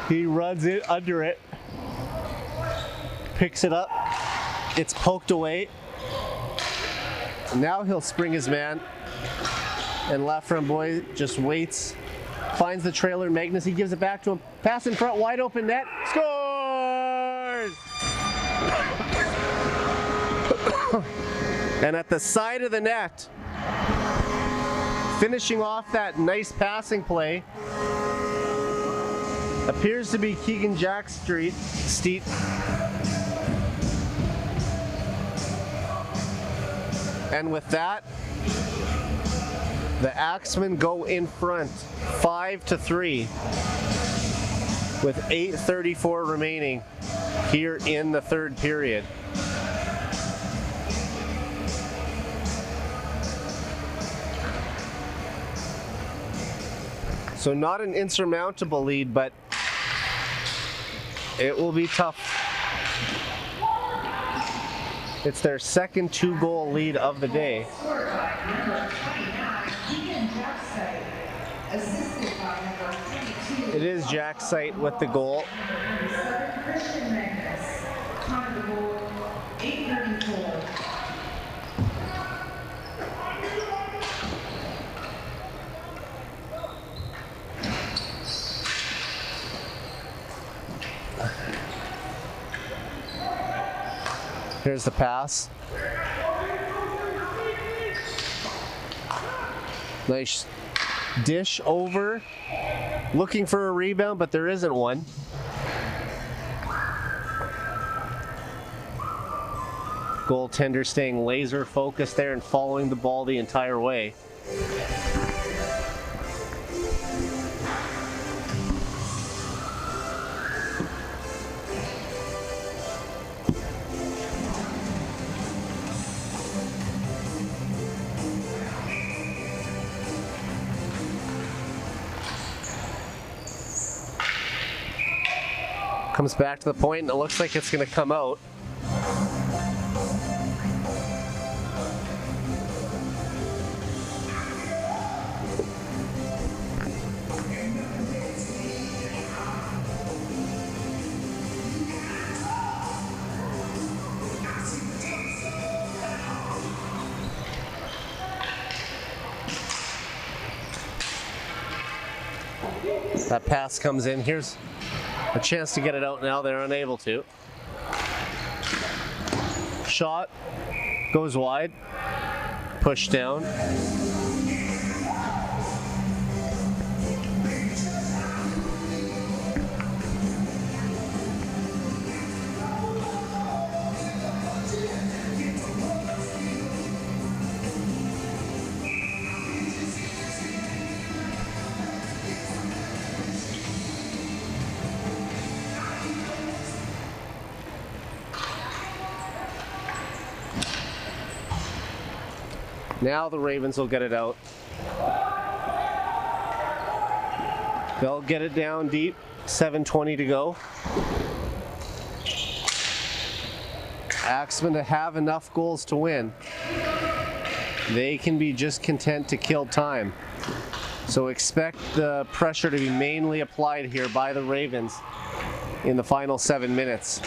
S1: He runs it under it. Picks it up. It's poked away. Now he'll spring his man. And Laframboise just waits. Finds the trailer. Magnus, he gives it back to him. Pass in front, wide open net. Scores! And at the side of the net, finishing off that nice passing play, appears to be Keegan Steet. And with that, the Axemen go in front 5-3 with 8:34 remaining here in the third period. So not an insurmountable lead, but it will be tough. It's their second 2-goal lead of the day. It is Jack Sight with the goal. Here's the pass. Nice dish over. Looking for a rebound, but there isn't one. Goaltender staying laser focused there and following the ball the entire way. Comes back to the point, and it looks like it's going to come out. That pass comes in. Here's a chance to get it out now. They're unable to. Shot goes wide. Push down. Now the Ravens will get it out. They'll get it down deep. 7:20 to go. Axemen to have enough goals to win. They can be just content to kill time. So expect the pressure to be mainly applied here by the Ravens in the final 7 minutes.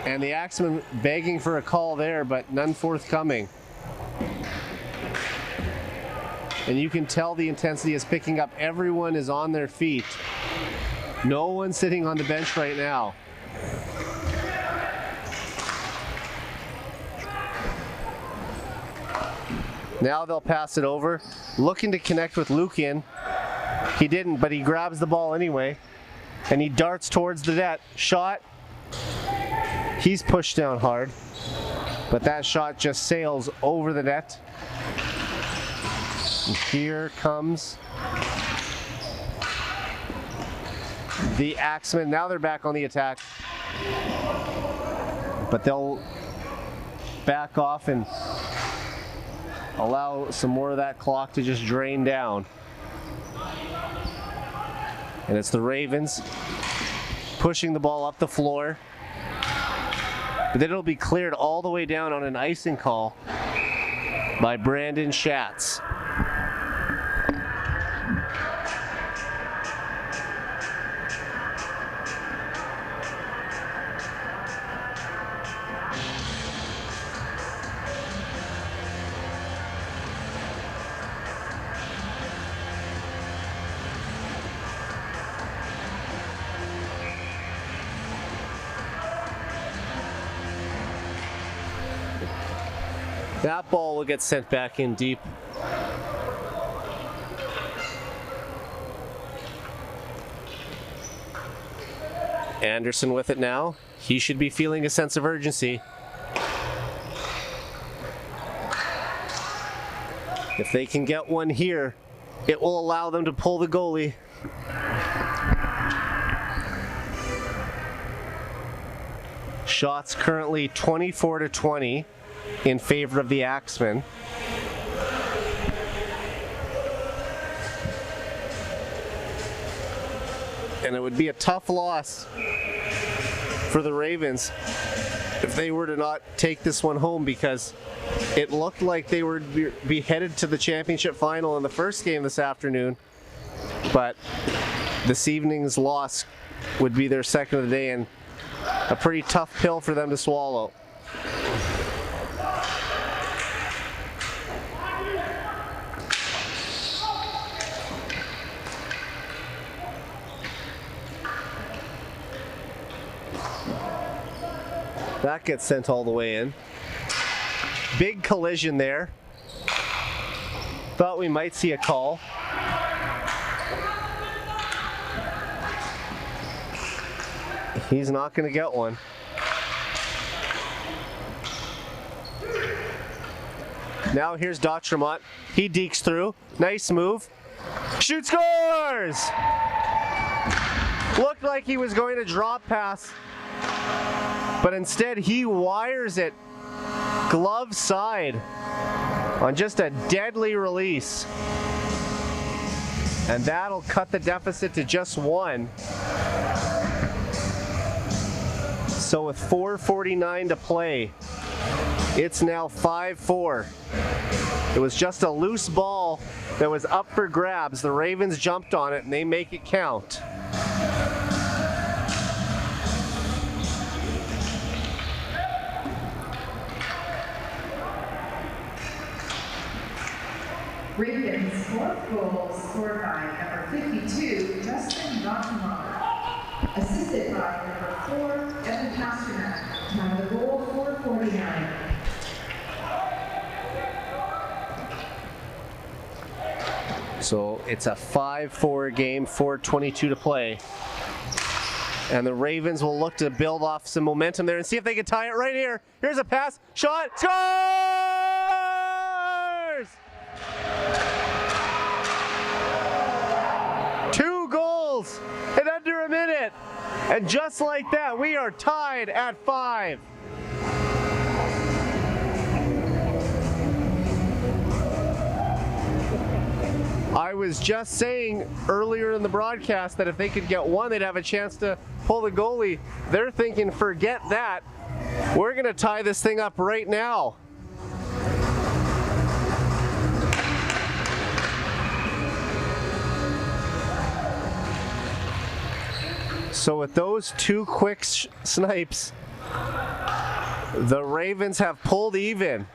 S1: And the Axemen begging for a call there, but none forthcoming. And you can tell the intensity is picking up. Everyone is on their feet. No one sitting on the bench right now. Now they'll pass it over, looking to connect with Lukian. He didn't, but he grabs the ball anyway, and he darts towards the net. Shot. He's pushed down hard, but that shot just sails over the net. And here comes the Axemen. Now they're back on the attack, but they'll back off and allow some more of that clock to just drain down. And it's the Ravens pushing the ball up the floor. But then it'll be cleared all the way down on an icing call by Brandon Schatz. That ball will get sent back in deep. Anderson with it now. He should be feeling a sense of urgency. If they can get one here, it will allow them to pull the goalie. Shots currently 24-20 in favor of the Axemen. And it would be a tough loss for the Ravens if they were to not take this one home, because it looked like they would be headed to the championship final in the first game this afternoon, but this evening's loss would be their second of the day, and a pretty tough pill for them to swallow. That gets sent all the way in. Big collision there. Thought we might see a call. He's not going to get one. Now here's Dotremont. He dekes through. Nice move. Shoot, scores! Looked like he was going to drop pass, but instead he wires it glove side on just a deadly release. And that'll cut the deficit to just one. So with 4:49 to play, it's now 5-4. It was just a loose ball that was up for grabs. The Ravens jumped on it and they make it count.
S2: Ravens' fourth goal scored by number 52, Justin Dotremont, assisted by number 4, Evan Pasternak. Time of the goal, 4:49.
S1: So it's a 5-4 game, 4:22 to play. And the Ravens will look to build off some momentum there and see if they can tie it right here. Here's a pass, shot, scores! 2 goals in under a minute. And just like that, we are tied at 5. I was just saying earlier in the broadcast that if they could get one, they'd have a chance to pull the goalie. They're thinking, forget that. We're going to tie this thing up right now. So with those 2 quick snipes, the Ravens have pulled even.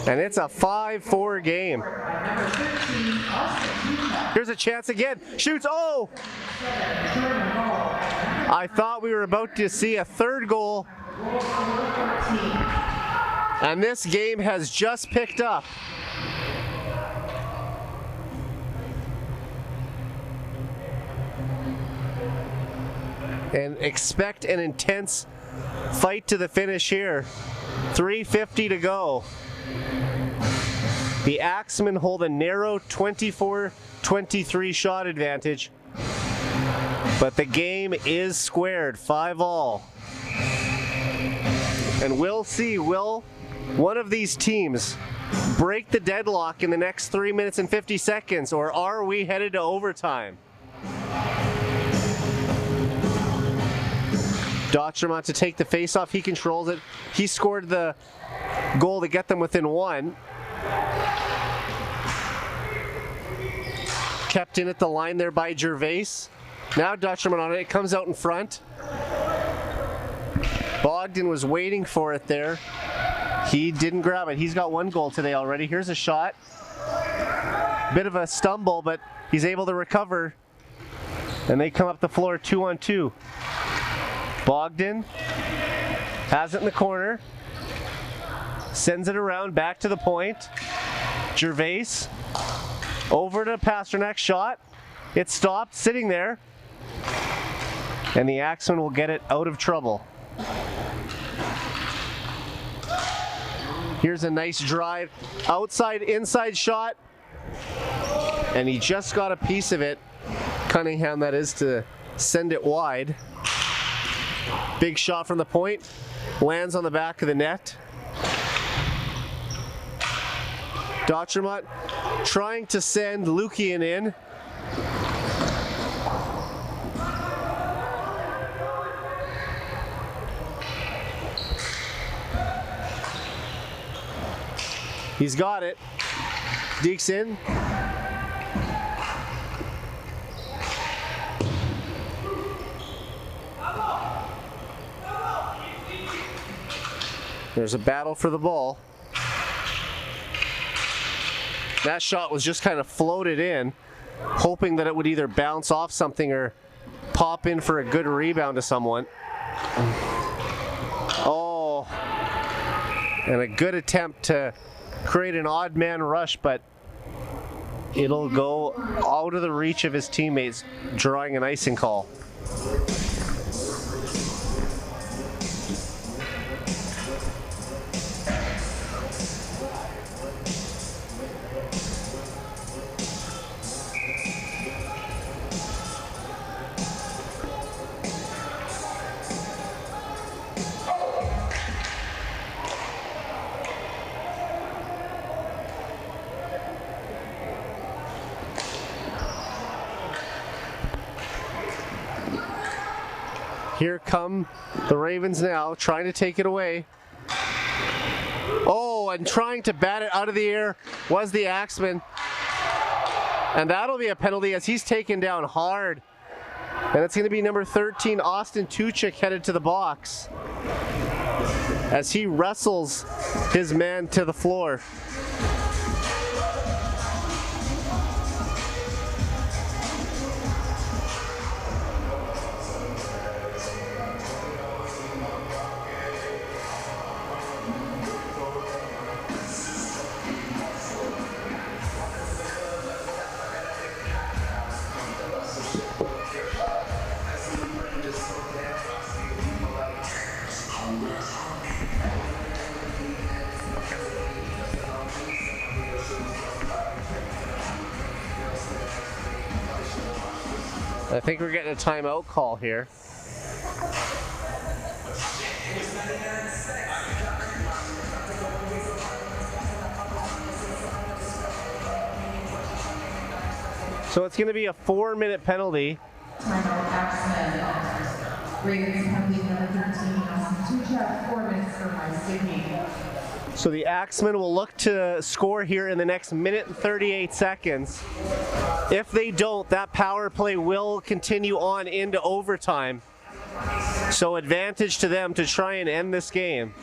S1: And it's a 5-4 game. Here's a chance again. Shoots. Oh! I thought we were about to see a third goal. And this game has just picked up. And expect an intense fight to the finish here. 3:50 to go. The Axemen hold a narrow 24-23 shot advantage, but the game is squared, 5-all. And we'll see, will one of these teams break the deadlock in the next 3 minutes and 50 seconds, or are we headed to overtime? Dochermont to take the face-off. He controls it. He scored the goal to get them within one. Kept in at the line there by Gervais. Now Dochermont on it. It comes out in front. Bogdan was waiting for it there. He didn't grab it. He's got one goal today already. Here's a shot. Bit of a stumble, but he's able to recover. And they come up the floor 2-on-2. Bogdan has it in the corner. Sends it around back to the point. Gervais over to Pasternak's shot. It stopped, sitting there. And the Axemen will get it out of trouble. Here's a nice drive. Outside, inside shot. And he just got a piece of it. Cunningham, that is, to send it wide. Big shot from the point. Lands on the back of the net. Dochermont trying to send Lukian in. He's got it. Dekes in. There's a battle for the ball. That shot was just kind of floated in, hoping that it would either bounce off something or pop in for a good rebound to someone. Oh, and a good attempt to create an odd man rush, but it'll go out of the reach of his teammates, drawing an icing call. Here come the Ravens now, trying to take it away. Oh, and trying to bat it out of the air was the Axemen. And that'll be a penalty as he's taken down hard. And it's going to be number 13, Austin Tuchik, headed to the box as he wrestles his man to the floor. I think we're getting a timeout call here. So it's going to be a 4-minute penalty.
S2: Timeout Axemen. Ravens penalty number 13, Austin Tuchik, 4 minutes for my Sydney.
S1: So the Axemen will look to score here in the next minute and 38 seconds. If they don't, that power play will continue on into overtime. So advantage to them to try and end this game.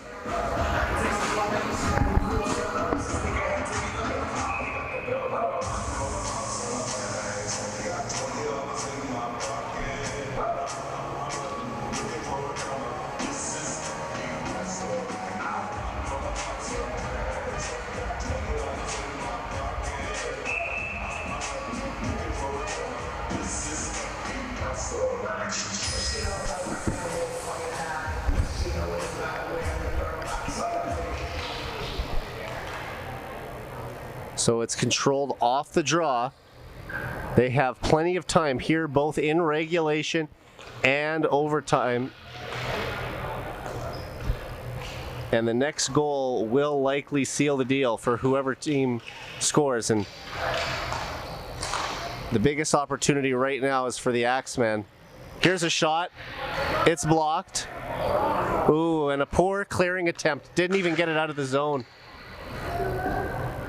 S1: So it's controlled off the draw. They have plenty of time here, both in regulation and overtime. And the next goal will likely seal the deal for whoever team scores. And the biggest opportunity right now is for the Axemen. Here's a shot. It's blocked. Ooh, and a poor clearing attempt. Didn't even get it out of the zone.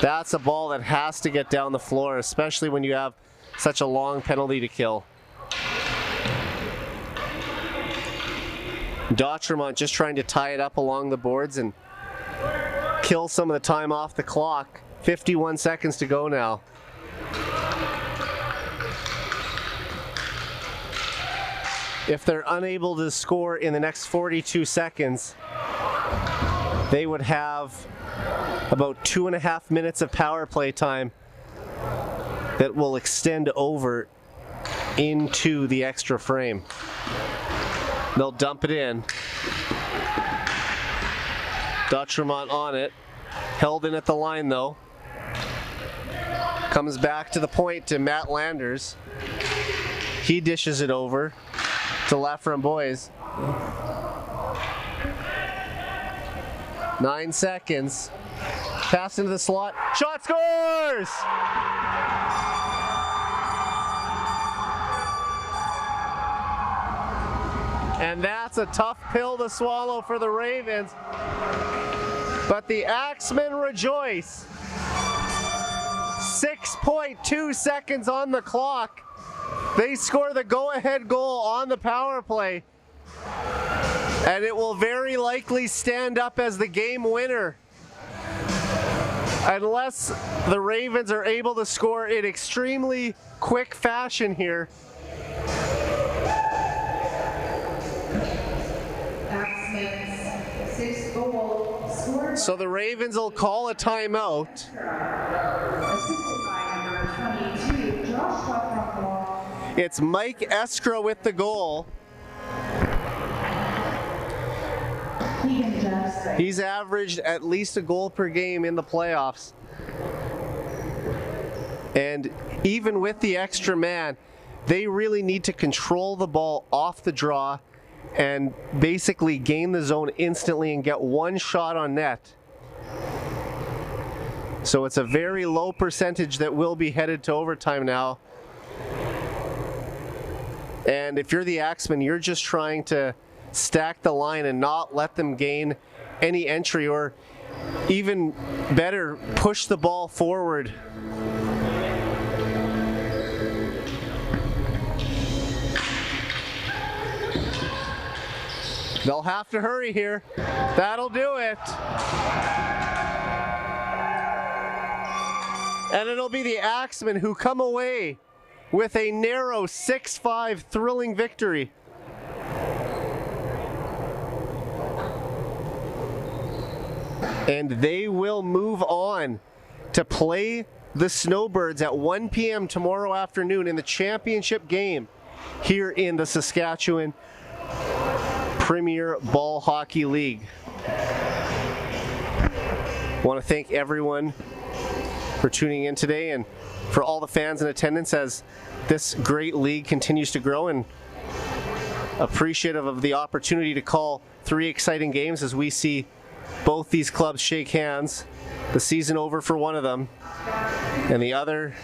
S1: That's a ball that has to get down the floor, especially when you have such a long penalty to kill. D'Autremont just trying to tie it up along the boards and kill some of the time off the clock. 51 seconds to go now. If they're unable to score in the next 42 seconds, they would have about 2.5 minutes of power play time that will extend over into the extra frame. They'll dump it in. D'Autremont on it. Held in at the line though. Comes back to the point to Matt Landers. He dishes it over to Laframboise. 9 seconds. Pass into the slot. Shot scores! And that's a tough pill to swallow for the Ravens. But the Axemen rejoice. 6.2 seconds on the clock. They score the go-ahead goal on the power play. And it will very likely stand up as the game winner, unless the Ravens are able to score in extremely quick fashion here.
S2: Axemen's 6th goal scored.
S1: So the Ravens will call a timeout.
S2: Assisted by number 22, Joshua Crumble.
S1: It's Mike Eskra with the goal. He's averaged at least a goal per game in the playoffs. And even with the extra man, they really need to control the ball off the draw and basically gain the zone instantly and get one shot on net. So it's a very low percentage that will be headed to overtime now. And if you're the Axemen, you're just trying to stack the line and not let them gain any entry, or even better, push the ball forward. They'll have to hurry here. That'll do it. And it'll be the Axemen who come away with a narrow 6-5 thrilling victory. And they will move on to play the Snowbirds at 1 p.m. tomorrow afternoon in the championship game here in the Saskatchewan Premier Ball Hockey League. I want to thank everyone for tuning in today and for all the fans in attendance as this great league continues to grow, and appreciative of the opportunity to call 3 exciting games as we see both these clubs shake hands, the season over for one of them, and the other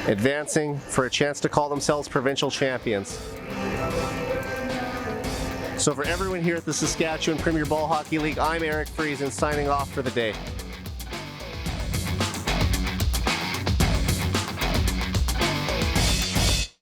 S1: advancing for a chance to call themselves provincial champions. So for everyone here at the Saskatchewan Premier Ball Hockey League, I'm Eric Friesen signing off for the day.